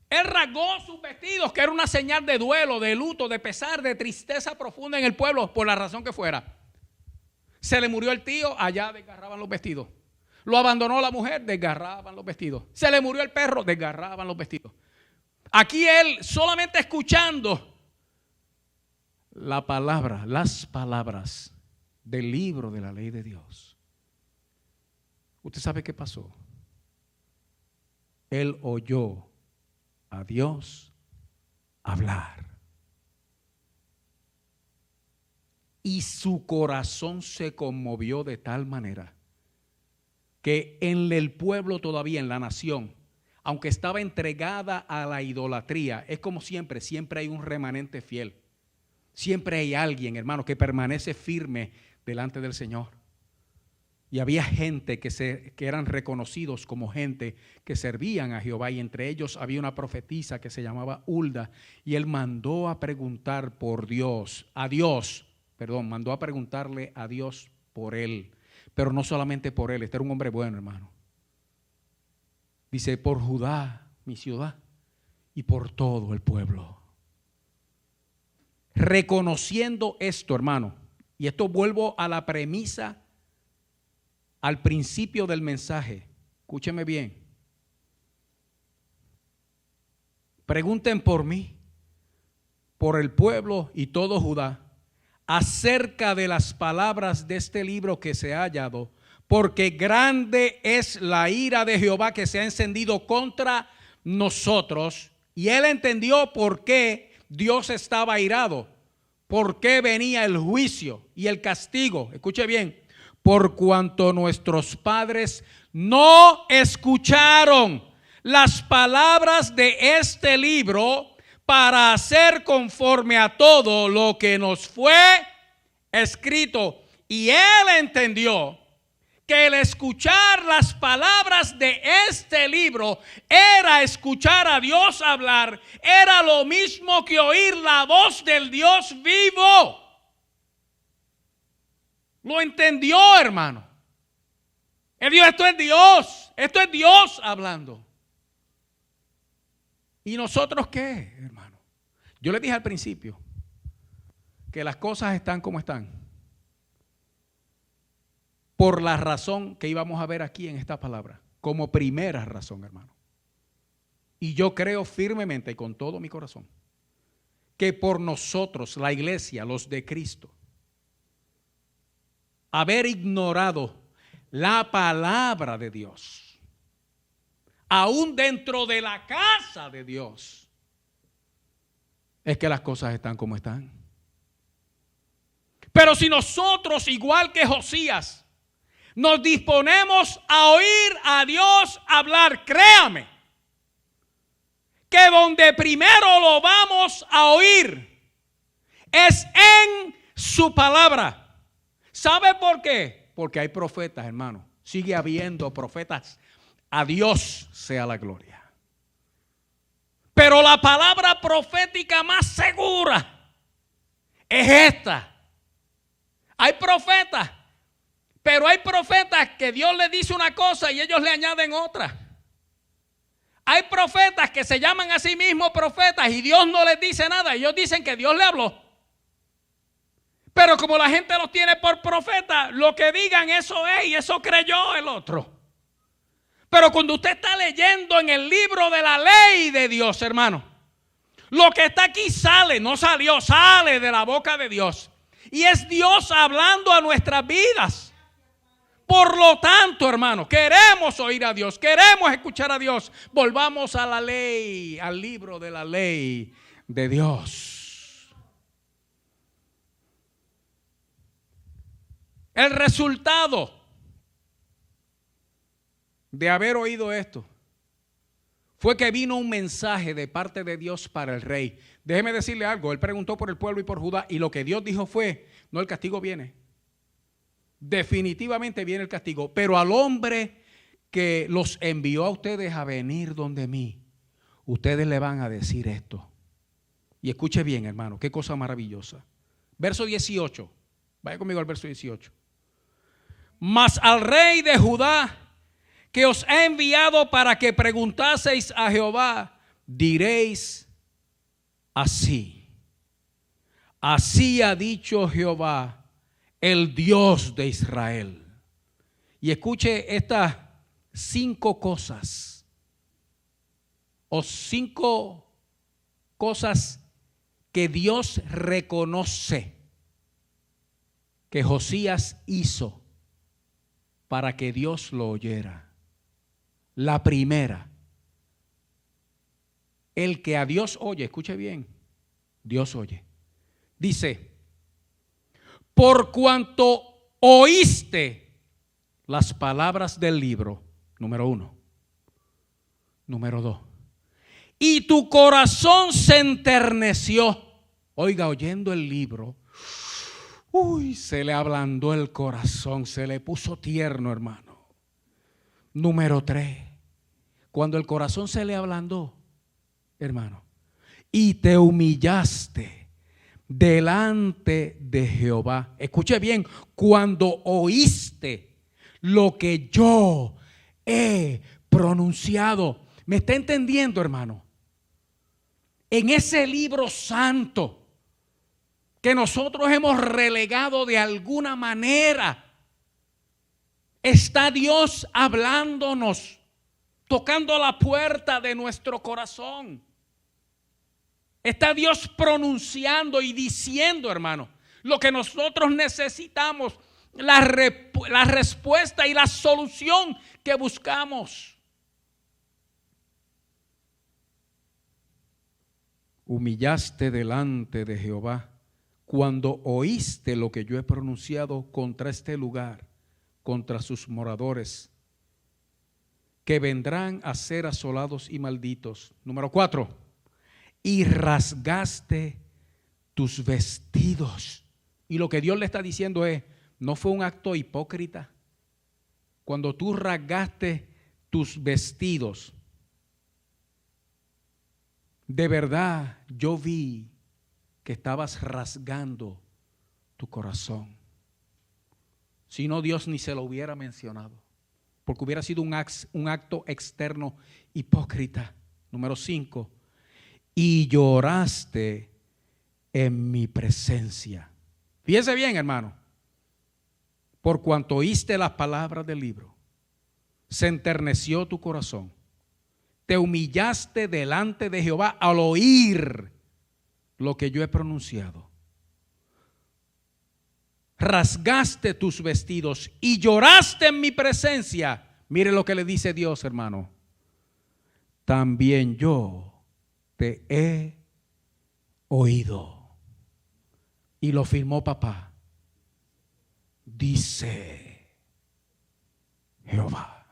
Él rasgó sus vestidos, que era una señal de duelo, de luto, de pesar, de tristeza profunda en el pueblo, por la razón que fuera. Se le murió el tío, allá desgarraban los vestidos. Lo abandonó la mujer, desgarraban los vestidos. Se le murió el perro, desgarraban los vestidos. Aquí él solamente escuchando la palabra, las palabras del libro de la ley de Dios. ¿Usted sabe qué pasó? Él oyó a Dios hablar. Y su corazón se conmovió de tal manera que en el pueblo todavía, en la nación, aunque estaba entregada a la idolatría, es como siempre, siempre hay un remanente fiel. Siempre hay alguien, hermano, que permanece firme delante del Señor. Y había gente que eran reconocidos como gente que servían a Jehová, y entre ellos había una profetisa que se llamaba Hulda, y él mandó a preguntar por Dios, mandó a preguntarle a Dios por él, pero no solamente por él, este era un hombre bueno, hermano. Dice, por Judá, mi ciudad, y por todo el pueblo. Reconociendo esto, hermano, y esto vuelvo a la premisa, al principio del mensaje. Escúcheme bien. Pregunten por mí, por el pueblo y todo Judá, acerca de las palabras de este libro que se ha hallado, porque grande es la ira de Jehová que se ha encendido contra nosotros. Y él entendió por qué Dios estaba airado, por qué venía el juicio y el castigo. Escuche bien, por cuanto nuestros padres no escucharon las palabras de este libro para hacer conforme a todo lo que nos fue escrito. Y él entendió que el escuchar las palabras de este libro era escuchar a Dios hablar, era lo mismo que oír la voz del Dios vivo. Lo entendió, hermano. Él dijo, esto es Dios hablando. ¿Y nosotros qué, hermano? Yo les dije al principio que las cosas están como están por la razón que íbamos a ver aquí en esta palabra, como primera razón, hermano. Y yo creo firmemente y con todo mi corazón que por nosotros, la iglesia, los de Cristo, haber ignorado la palabra de Dios, aún dentro de la casa de Dios, es que las cosas están como están. Pero si nosotros, igual que Josías, nos disponemos a oír a Dios hablar, créame, que donde primero lo vamos a oír es en su palabra. ¿Sabe por qué? Porque hay profetas, hermano. Sigue habiendo profetas. A Dios sea la gloria. Pero la palabra profética más segura es esta. Hay profetas, pero hay profetas que Dios les dice una cosa y ellos le añaden otra. Hay profetas que se llaman a sí mismos profetas y Dios no les dice nada. Ellos dicen que Dios le habló. Pero como la gente los tiene por profeta, lo que digan eso es y eso creyó el otro. Pero cuando usted está leyendo en el libro de la ley de Dios, hermano, lo que está aquí sale, no salió, sale de la boca de Dios. Y es Dios hablando a nuestras vidas. Por lo tanto, hermano, queremos oír a Dios, queremos escuchar a Dios. Volvamos a la ley, al libro de la ley de Dios. El resultado de haber oído esto fue que vino un mensaje de parte de Dios para el rey. Déjeme decirle algo, él preguntó por el pueblo y por Judá, y lo que Dios dijo fue, no, el castigo viene. Definitivamente viene el castigo, pero al hombre que los envió a ustedes a venir donde mí, ustedes le van a decir esto. Y escuche bien, hermano, qué cosa maravillosa. Verso 18, vaya conmigo al verso 18. Mas al rey de Judá, que os he enviado para que preguntaseis a Jehová, diréis así: así ha dicho Jehová, el Dios de Israel. y escuche estas 5 cosas o 5 cosas que Dios reconoce que Josías hizo para que Dios lo oyera. La primera, el que a Dios oye, escuche bien, Dios oye. Dice, por cuanto oíste las palabras del libro, número 1. Número 2. Y tu corazón se enterneció. Oiga, oyendo el libro, se le ablandó el corazón, se le puso tierno, hermano. Número 3. Cuando el corazón se le ablandó, hermano, y te humillaste delante de Jehová. Escuche bien, cuando oíste lo que yo he pronunciado. ¿Me está entendiendo, hermano? En ese libro santo que nosotros hemos relegado de alguna manera, está Dios hablándonos, tocando la puerta de nuestro corazón. Está Dios pronunciando y diciendo, hermano, lo que nosotros necesitamos, la respuesta y la solución que buscamos. Humillaste delante de Jehová cuando oíste lo que yo he pronunciado contra este lugar, contra sus moradores, que vendrán a ser asolados y malditos. Número 4. Y rasgaste tus vestidos. Y lo que Dios le está diciendo es, no fue un acto hipócrita. Cuando tú rasgaste tus vestidos, de verdad yo vi que estabas rasgando tu corazón. Si no, Dios ni se lo hubiera mencionado, porque hubiera sido un acto externo hipócrita. Número 5. Y lloraste en mi presencia. Fíjese bien, hermano. Por cuanto oíste las palabras del libro, se enterneció tu corazón. Te humillaste delante de Jehová al oír lo que yo he pronunciado. Rasgaste tus vestidos y lloraste en mi presencia. Mire lo que le dice Dios, hermano. También yo te he oído. Y lo firmó papá. Dice Jehová.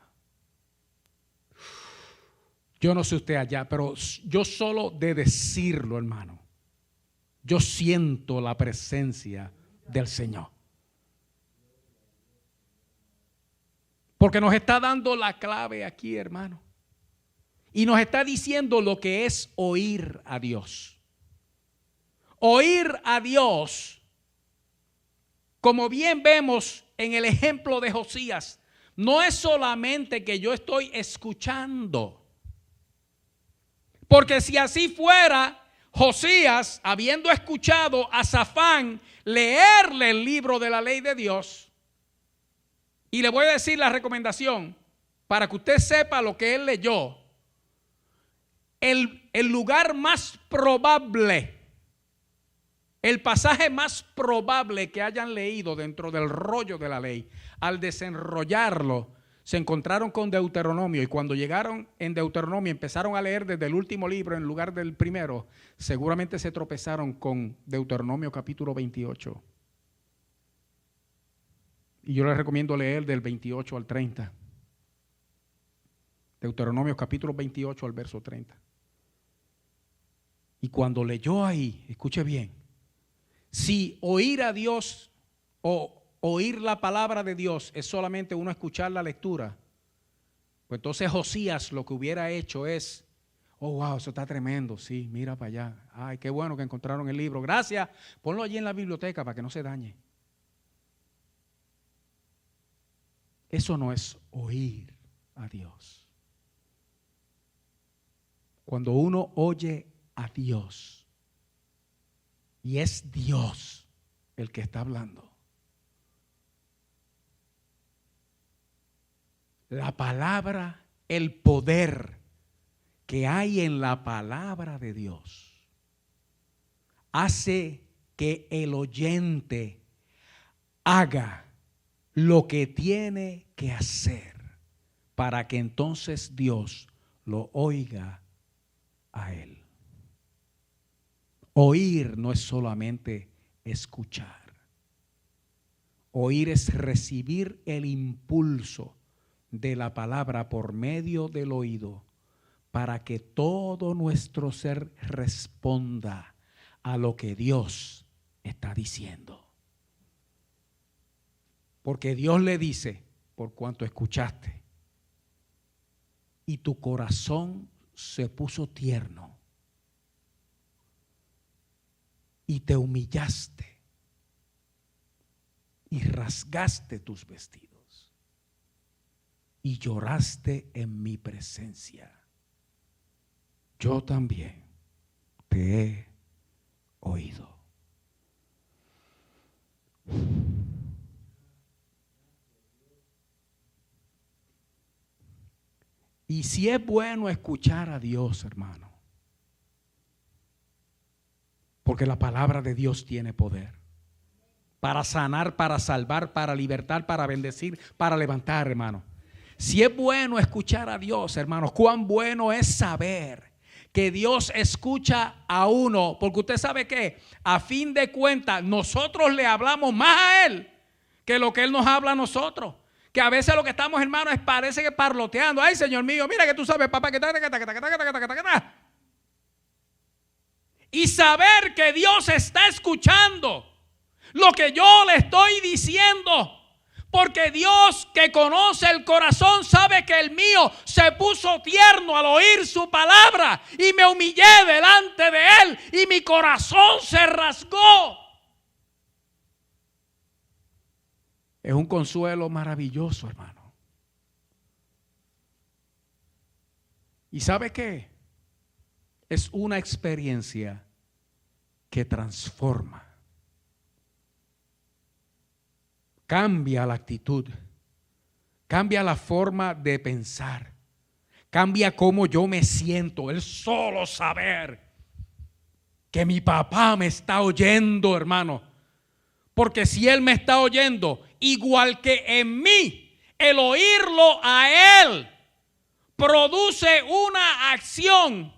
Yo no sé usted allá, pero yo solo de decirlo, hermano, yo siento la presencia del Señor. Porque nos está dando la clave aquí, hermano. Y nos está diciendo lo que es oír a Dios. Oír a Dios, como bien vemos en el ejemplo de Josías, no es solamente que yo estoy escuchando. Porque si así fuera, Josías, habiendo escuchado a Safán leerle el libro de la ley de Dios, y le voy a decir la recomendación para que usted sepa lo que él leyó, el lugar más probable, el pasaje más probable que hayan leído dentro del rollo de la ley, al desenrollarlo, se encontraron con Deuteronomio, y cuando llegaron en Deuteronomio empezaron a leer desde el último libro en lugar del primero, seguramente se tropezaron con Deuteronomio capítulo 28. Y yo les recomiendo leer del 28 al 30. Deuteronomio capítulo 28 al verso 30. Y cuando leyó ahí, escuche bien, si oír a Dios o oír la palabra de Dios es solamente uno escuchar la lectura, pues entonces Josías lo que hubiera hecho es, oh wow, eso está tremendo, sí, mira para allá, ay, qué bueno que encontraron el libro, gracias, ponlo allí en la biblioteca para que no se dañe. Eso no es oír a Dios. Cuando uno oye a Dios y es Dios el que está hablando, La palabra, el poder que hay en la palabra de Dios hace que el oyente haga lo que tiene que hacer para que entonces Dios lo oiga a él. Oír no es solamente escuchar. Oír es recibir el impulso de la palabra por medio del oído para que todo nuestro ser responda a lo que Dios está diciendo. Porque Dios le dice, por cuanto escuchaste, y tu corazón se puso tierno, y te humillaste, y rasgaste tus vestidos, y lloraste en mi presencia, yo también te he oído. Y si es bueno escuchar a Dios, hermano, porque la palabra de Dios tiene poder para sanar, para salvar, para libertar, para bendecir, para levantar, hermano. Si es bueno escuchar a Dios, hermanos, cuán bueno es saber que Dios escucha a uno, porque usted sabe que a fin de cuentas nosotros le hablamos más a Él que lo que Él nos habla a nosotros. Que a veces lo que estamos, hermanos, es parece que parloteando. Ay, Señor mío, mira que tú sabes, papá, que y saber que Dios está escuchando lo que yo le estoy diciendo. Porque Dios, que conoce el corazón, sabe que el mío se puso tierno al oír su palabra y me humillé delante de Él y mi corazón se rasgó. Es un consuelo maravilloso, hermano. ¿Y sabe qué? Es una experiencia que transforma. Cambia la actitud, cambia la forma de pensar, cambia cómo yo me siento. El solo saber que mi papá me está oyendo, hermano. Porque si Él me está oyendo, igual que en mí, el oírlo a Él produce una acción.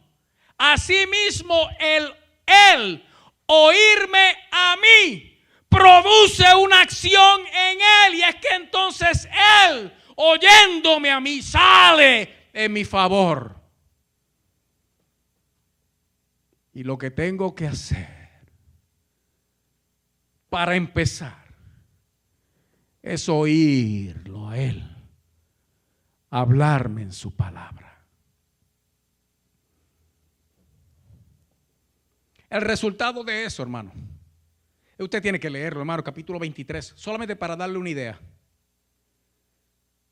Asimismo, el oírme a mí produce una acción en Él. Y es que entonces Él, oyéndome a mí, sale en mi favor. Y lo que tengo que hacer para empezar es oírlo a Él, hablarme en su palabra. El resultado de eso, hermano, usted tiene que leerlo, hermano, capítulo 23, solamente para darle una idea.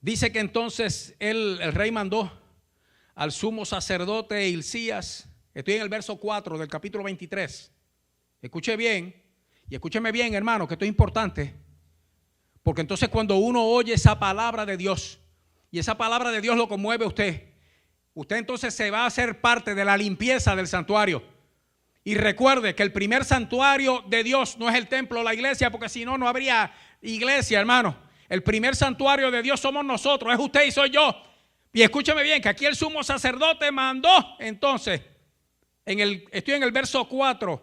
Dice que entonces el rey mandó al sumo sacerdote Hilcías. Estoy en el verso 4 del capítulo 23. Escuche bien, y escúcheme bien, hermano, que esto es importante. Porque entonces cuando uno oye esa palabra de Dios, y esa palabra de Dios lo conmueve a usted, usted entonces se va a hacer parte de la limpieza del santuario. Y recuerde que el primer santuario de Dios no es el templo o la iglesia, porque si no, no habría iglesia, hermano. El primer santuario de Dios somos nosotros, es usted y soy yo. Y escúcheme bien, que aquí el sumo sacerdote mandó, entonces, estoy en el verso 4,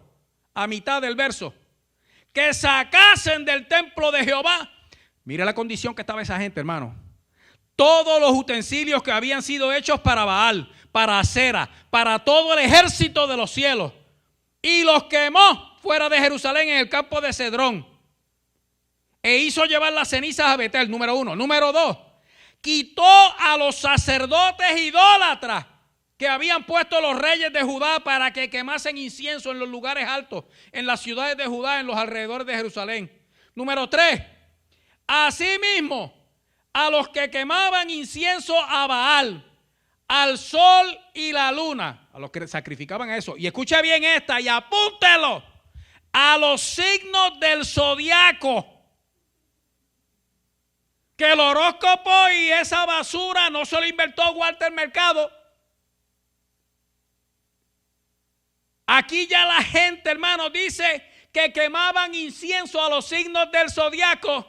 a mitad del verso, que sacasen del templo de Jehová. Mira la condición que estaba esa gente, hermano. Todos los utensilios que habían sido hechos para Baal, para Acera, para todo el ejército de los cielos. Y los quemó fuera de Jerusalén en el campo de Cedrón. E hizo llevar las cenizas a Betel, número 1. Número 2, quitó a los sacerdotes idólatras que habían puesto los reyes de Judá para que quemasen incienso en los lugares altos, en las ciudades de Judá, en los alrededores de Jerusalén. Número 3, asimismo, a los que quemaban incienso a Baal, al sol y la luna, a los que sacrificaban eso. Y escuche bien esta y apúntelo. A los signos del zodiaco que el horóscopo y esa basura no se lo inventó Walter Mercado. Aquí ya la gente, hermano, dice que quemaban incienso a los signos del zodiaco.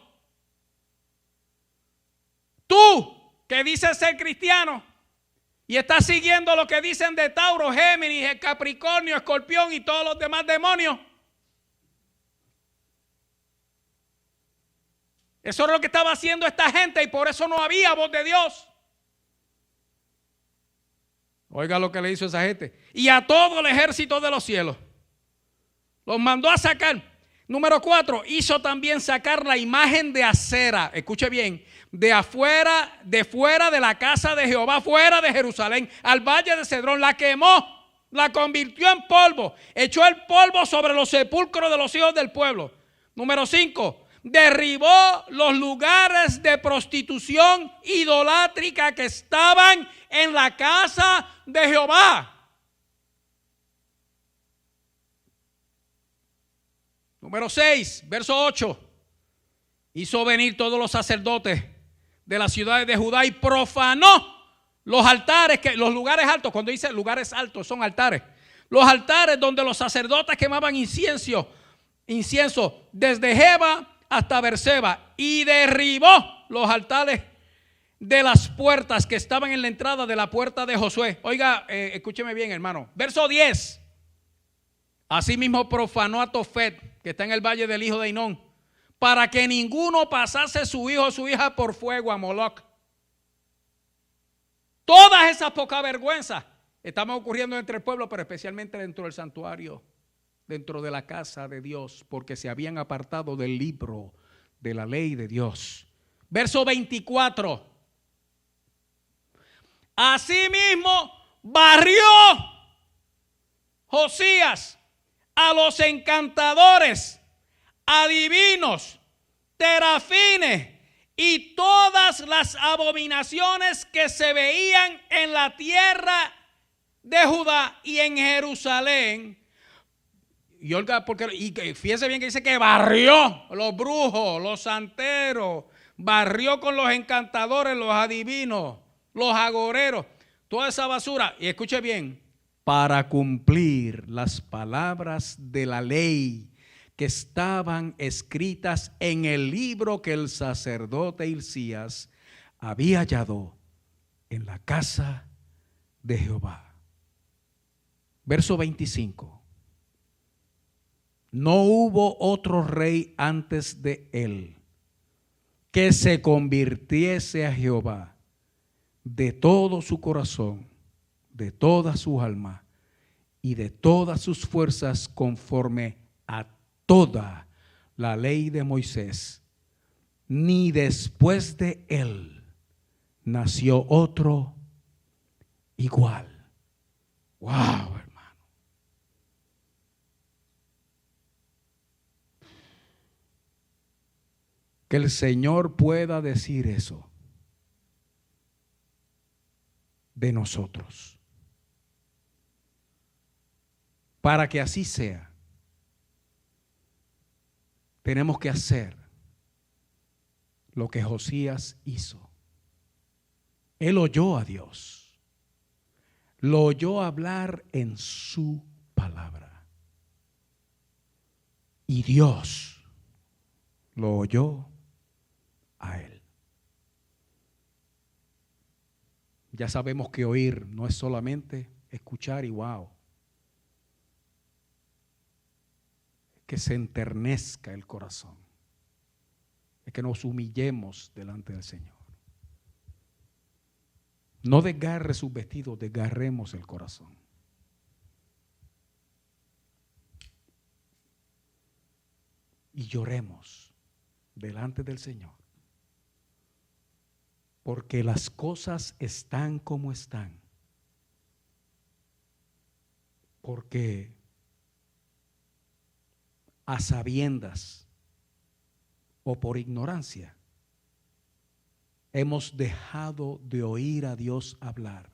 Tú, que dices ser cristiano y estás siguiendo lo que dicen de Tauro, Géminis, Capricornio, Escorpión y todos los demás demonios. Eso es lo que estaba haciendo esta gente y por eso no había voz de Dios. Oiga lo que le hizo esa gente. Y a todo el ejército de los cielos. Los mandó a sacar. Número 4, hizo también sacar la imagen de acera. Escuche bien. Fuera de la casa de Jehová, fuera de Jerusalén, al valle de Cedrón. La quemó, la convirtió en polvo. Echó el polvo sobre los sepulcros de los hijos del pueblo. Número 5. Derribó los lugares de prostitución idolátrica que estaban en la casa de Jehová. Número 6, verso 8. Hizo venir todos los sacerdotes de las ciudades de Judá y profanó los altares, los lugares altos. Cuando dice lugares altos son altares. Los altares donde los sacerdotes quemaban incienso desde Jeba hasta Berseba, y derribó los altares de las puertas que estaban en la entrada de la puerta de Josué. Oiga, escúcheme bien, hermano. Verso 10. Asimismo profanó a Tofet, que está en el valle del hijo de Hinón, para que ninguno pasase su hijo o su hija por fuego a Moloc. Todas esas pocas vergüenzas estaban ocurriendo entre el pueblo, pero especialmente dentro del santuario, dentro de la casa de Dios, porque se habían apartado del libro de la ley de Dios. Verso 24. Asimismo barrió Josías a los encantadores, adivinos, terafines y todas las abominaciones que se veían en la tierra de Judá y en Jerusalén. Y oiga, y fíjese bien que dice que barrió los brujos, los santeros, barrió con los encantadores, los adivinos, los agoreros, toda esa basura. Y escuche bien, para cumplir las palabras de la ley que estaban escritas en el libro que el sacerdote Hilcías había hallado en la casa de Jehová. Verso 25. No hubo otro rey antes de él que se convirtiese a Jehová de todo su corazón, de toda su alma y de todas sus fuerzas, conforme a toda la ley de Moisés, ni después de él nació otro igual. Wow, hermano. Que el Señor pueda decir eso de nosotros. Para que así sea, tenemos que hacer lo que Josías hizo. Él oyó a Dios, lo oyó hablar en su palabra, y Dios lo oyó a él. Ya sabemos que oír no es solamente escuchar y wow. Que se enternezca el corazón. Es que nos humillemos delante del Señor. No desgarre sus vestidos, desgarremos el corazón. Y lloremos delante del Señor. Porque las cosas están como están. Porque a sabiendas o por ignorancia hemos dejado de oír a Dios hablar,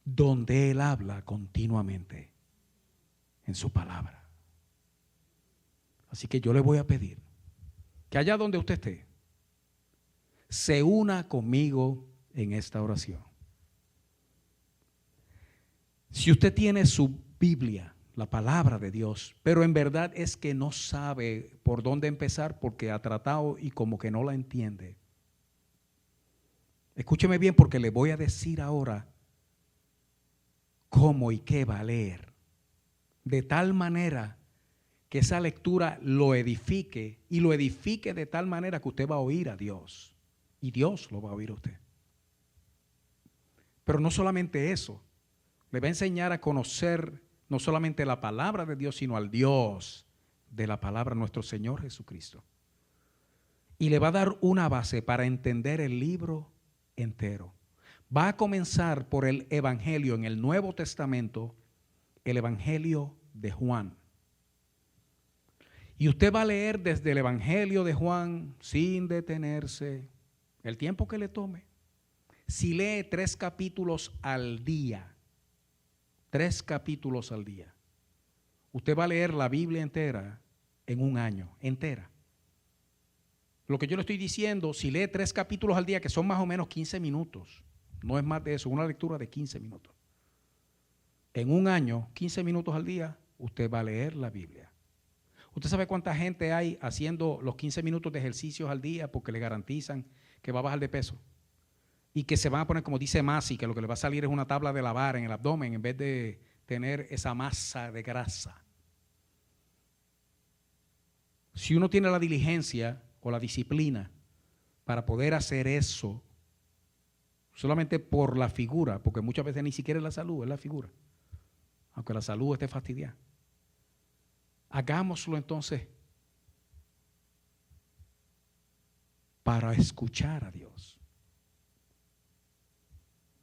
donde Él habla continuamente en su palabra. Así que yo le voy a pedir que allá donde usted esté, se una conmigo en esta oración. Si usted tiene su Biblia, la palabra de Dios, pero en verdad es que no sabe por dónde empezar porque ha tratado y como que no la entiende, escúcheme bien porque le voy a decir ahora cómo y qué va a leer, de tal manera que esa lectura lo edifique y lo edifique de tal manera que usted va a oír a Dios y Dios lo va a oír a usted. Pero no solamente eso, le va a enseñar a conocer no solamente la palabra de Dios, sino al Dios de la palabra, nuestro Señor Jesucristo. Y le va a dar una base para entender el libro entero. Va a comenzar por el Evangelio en el Nuevo Testamento, el Evangelio de Juan. Y usted va a leer desde el Evangelio de Juan sin detenerse, el tiempo que le tome. Si lee 3 capítulos al día, 3 capítulos al día, usted va a leer la Biblia entera en un año, entera. Lo que yo le estoy diciendo, si lee 3 capítulos al día, que son más o menos 15 minutos, no es más de eso, una lectura de 15 minutos. En un año, 15 minutos al día, usted va a leer la Biblia. ¿Usted sabe cuánta gente hay haciendo los 15 minutos de ejercicios al día porque le garantizan que va a bajar de peso? Y que se van a poner, como dice Masi, que lo que le va a salir es una tabla de lavar en el abdomen en vez de tener esa masa de grasa. Si uno tiene la diligencia o la disciplina para poder hacer eso, solamente por la figura, porque muchas veces ni siquiera es la salud, es la figura, aunque la salud esté fastidiada. Hagámoslo entonces para escuchar a Dios.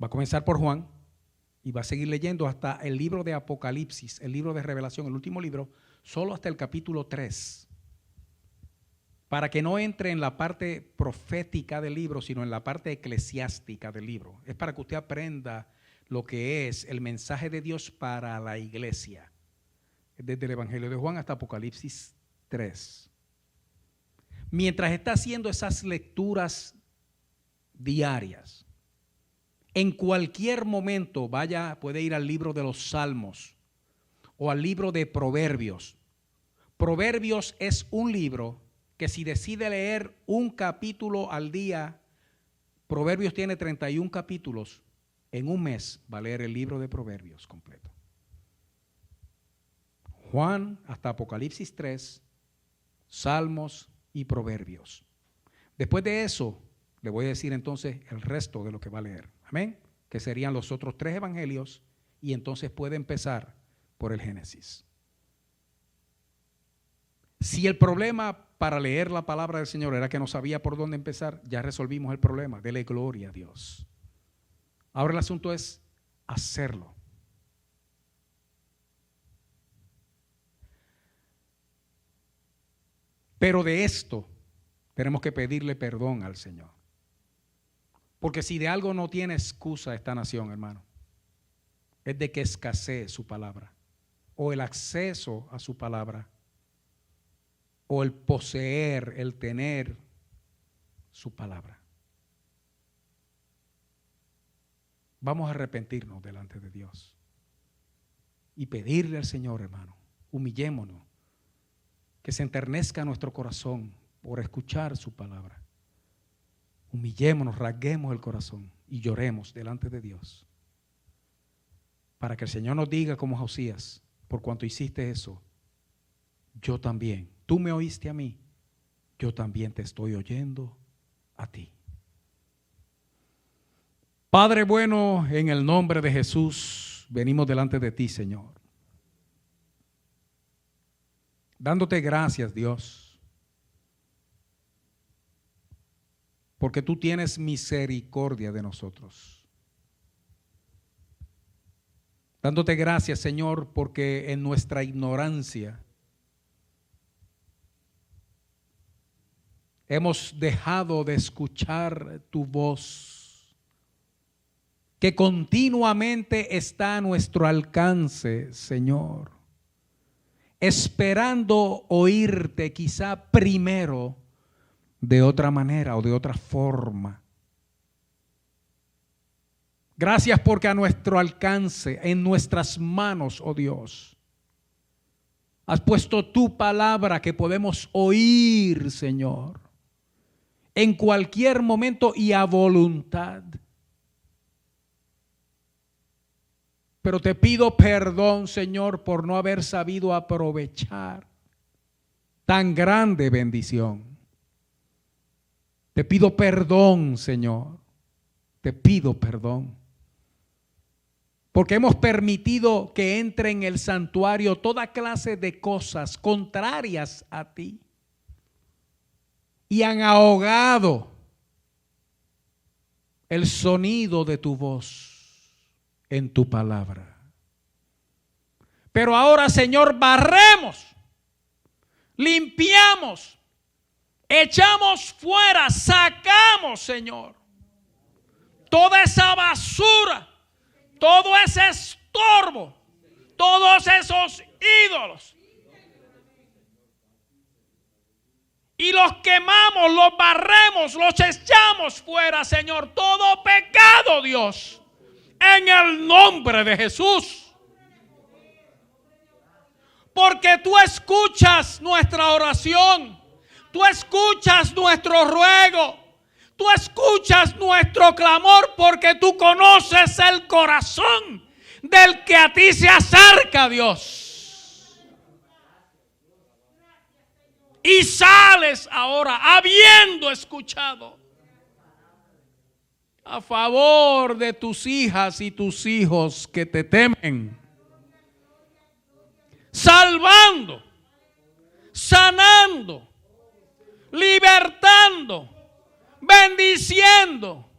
Va a comenzar por Juan y va a seguir leyendo hasta el libro de Apocalipsis, el libro de Revelación, el último libro, solo hasta el capítulo 3. Para que no entre en la parte profética del libro, sino en la parte eclesiástica del libro. Es para que usted aprenda lo que es el mensaje de Dios para la iglesia. Desde el Evangelio de Juan hasta Apocalipsis 3. Mientras está haciendo esas lecturas diarias, en cualquier momento puede ir al libro de los Salmos o al libro de Proverbios. Proverbios es un libro que si decide leer un capítulo al día, Proverbios tiene 31 capítulos, en un mes va a leer el libro de Proverbios completo. Juan hasta Apocalipsis 3, Salmos y Proverbios. Después de eso, le voy a decir entonces el resto de lo que va a leer. Amén. Que serían los otros 3 evangelios y entonces puede empezar por el Génesis. Si el problema para leer la palabra del Señor era que no sabía por dónde empezar, ya resolvimos el problema. Dele gloria a Dios. Ahora el asunto es hacerlo. Pero de esto tenemos que pedirle perdón al Señor. Porque si de algo no tiene excusa esta nación, hermano, es de que escasee su palabra, o el acceso a su palabra, o el poseer, el tener su palabra. Vamos a arrepentirnos delante de Dios y pedirle al Señor, hermano, humillémonos, que se enternezca nuestro corazón por escuchar su palabra. Humillémonos, rasguemos el corazón y lloremos delante de Dios. Para que el Señor nos diga como Josías, por cuanto hiciste eso, yo también, tú me oíste a mí, yo también te estoy oyendo a ti. Padre bueno, en el nombre de Jesús, venimos delante de ti, Señor. Dándote gracias, Dios, porque tú tienes misericordia de nosotros. Dándote gracias, Señor, porque en nuestra ignorancia hemos dejado de escuchar tu voz, que continuamente está a nuestro alcance, Señor, esperando oírte quizá primero de otra manera o de otra forma. Gracias porque a nuestro alcance, en nuestras manos, oh Dios, has puesto tu palabra que podemos oír, Señor, en cualquier momento y a voluntad. Pero te pido perdón, Señor, por no haber sabido aprovechar tan grande bendición. Te pido perdón, Señor. Te pido perdón. Porque hemos permitido que entre en el santuario toda clase de cosas contrarias a ti. Y han ahogado el sonido de tu voz en tu palabra. Pero ahora, Señor, barremos, limpiamos, echamos fuera, sacamos, Señor, toda esa basura, todo ese estorbo, todos esos ídolos. Y los quemamos, los barremos, los echamos fuera, Señor. Todo pecado, Dios, en el nombre de Jesús. Porque tú escuchas nuestra oración. Tú escuchas nuestro ruego. Tú escuchas nuestro clamor porque tú conoces el corazón del que a ti se acerca, Dios. Y sales ahora habiendo escuchado a favor de tus hijas y tus hijos que te temen, salvando, sanando, libertando, bendiciendo,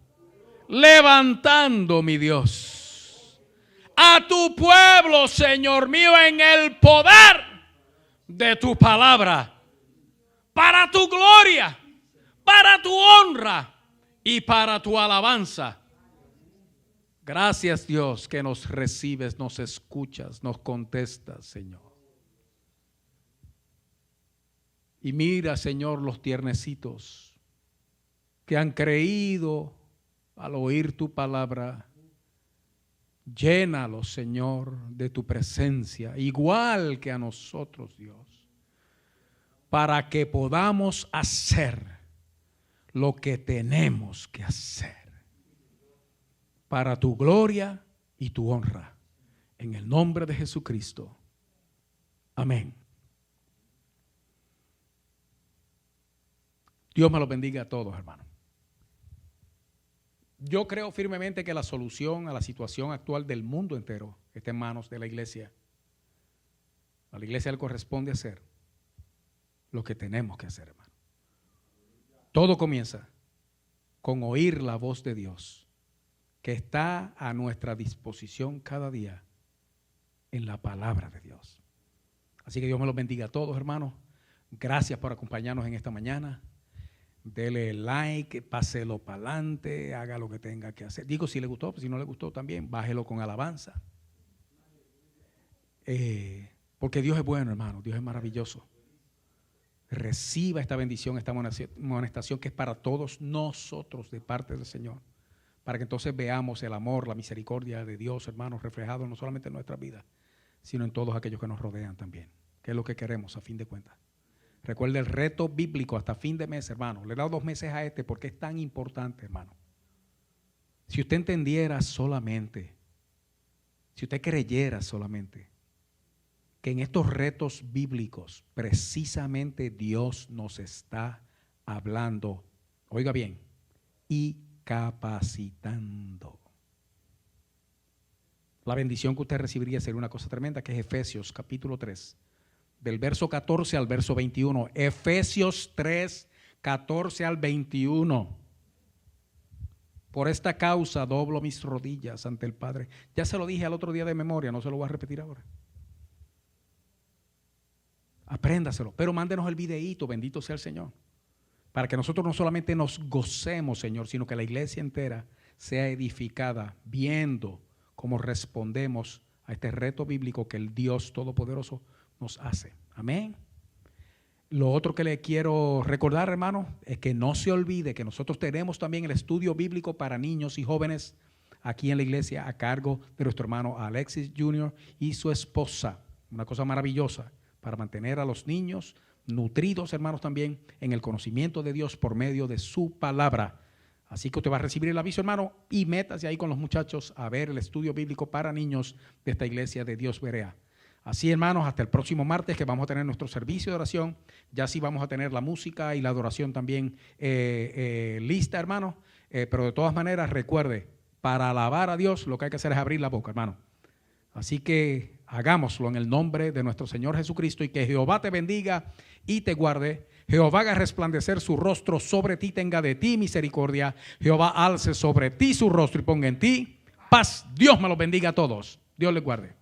levantando, mi Dios, a tu pueblo, Señor mío, en el poder de tu palabra, para tu gloria, para tu honra y para tu alabanza. Gracias, Dios, que nos recibes, nos escuchas, nos contestas, Señor. Y mira, Señor, los tiernecitos que han creído al oír tu palabra. Llénalos, Señor, de tu presencia, igual que a nosotros, Dios, para que podamos hacer lo que tenemos que hacer para tu gloria y tu honra. En el nombre de Jesucristo. Amén. Dios me los bendiga a todos, hermanos. Yo creo firmemente que la solución a la situación actual del mundo entero está en manos de la iglesia. A la iglesia le corresponde hacer lo que tenemos que hacer, hermano. Todo comienza con oír la voz de Dios, que está a nuestra disposición cada día en la palabra de Dios. Así que Dios me los bendiga a todos, hermanos. Gracias por acompañarnos en esta mañana. Dele like, páselo para adelante, haga lo que tenga que hacer. Digo, si le gustó, pues si no le gustó también, bájelo con alabanza. Porque Dios es bueno, hermano, Dios es maravilloso. Reciba esta bendición, esta amonestación que es para todos nosotros de parte del Señor. Para que entonces veamos el amor, la misericordia de Dios, hermanos, reflejado no solamente en nuestra vida, sino en todos aquellos que nos rodean también. Que es lo que queremos a fin de cuentas. Recuerde el reto bíblico hasta fin de mes, hermano. Le he dado 2 meses a este porque es tan importante, hermano. Si usted entendiera solamente, si usted creyera solamente, que en estos retos bíblicos precisamente Dios nos está hablando, oiga bien, y capacitando. La bendición que usted recibiría sería una cosa tremenda, que es Efesios capítulo 3. Del verso 14 al verso 21. Efesios 3, 14 al 21. Por esta causa doblo mis rodillas ante el Padre. Ya se lo dije al otro día de memoria, no se lo voy a repetir ahora. Apréndaselo, pero mándenos el videíto, bendito sea el Señor. Para que nosotros no solamente nos gocemos, Señor, sino que la iglesia entera sea edificada viendo cómo respondemos a este reto bíblico que el Dios Todopoderoso nos hace. Amén. Lo otro que le quiero recordar, hermano, es que no se olvide que nosotros tenemos también el estudio bíblico para niños y jóvenes aquí en la iglesia a cargo de nuestro hermano Alexis Jr. y su esposa. Una cosa maravillosa para mantener a los niños nutridos, hermanos, también en el conocimiento de Dios por medio de su palabra. Así que usted va a recibir el aviso, hermano, y métase ahí con los muchachos a ver el estudio bíblico para niños de esta iglesia de Dios Berea. Así, hermanos, hasta el próximo martes que vamos a tener nuestro servicio de oración. Ya sí vamos a tener la música y la adoración también lista, hermanos. Pero de todas maneras, recuerde, para alabar a Dios lo que hay que hacer es abrir la boca, hermano. Así que hagámoslo en el nombre de nuestro Señor Jesucristo y que Jehová te bendiga y te guarde. Jehová haga resplandecer su rostro sobre ti, tenga de ti misericordia. Jehová alce sobre ti su rostro y ponga en ti paz. Dios me los bendiga a todos. Dios les guarde.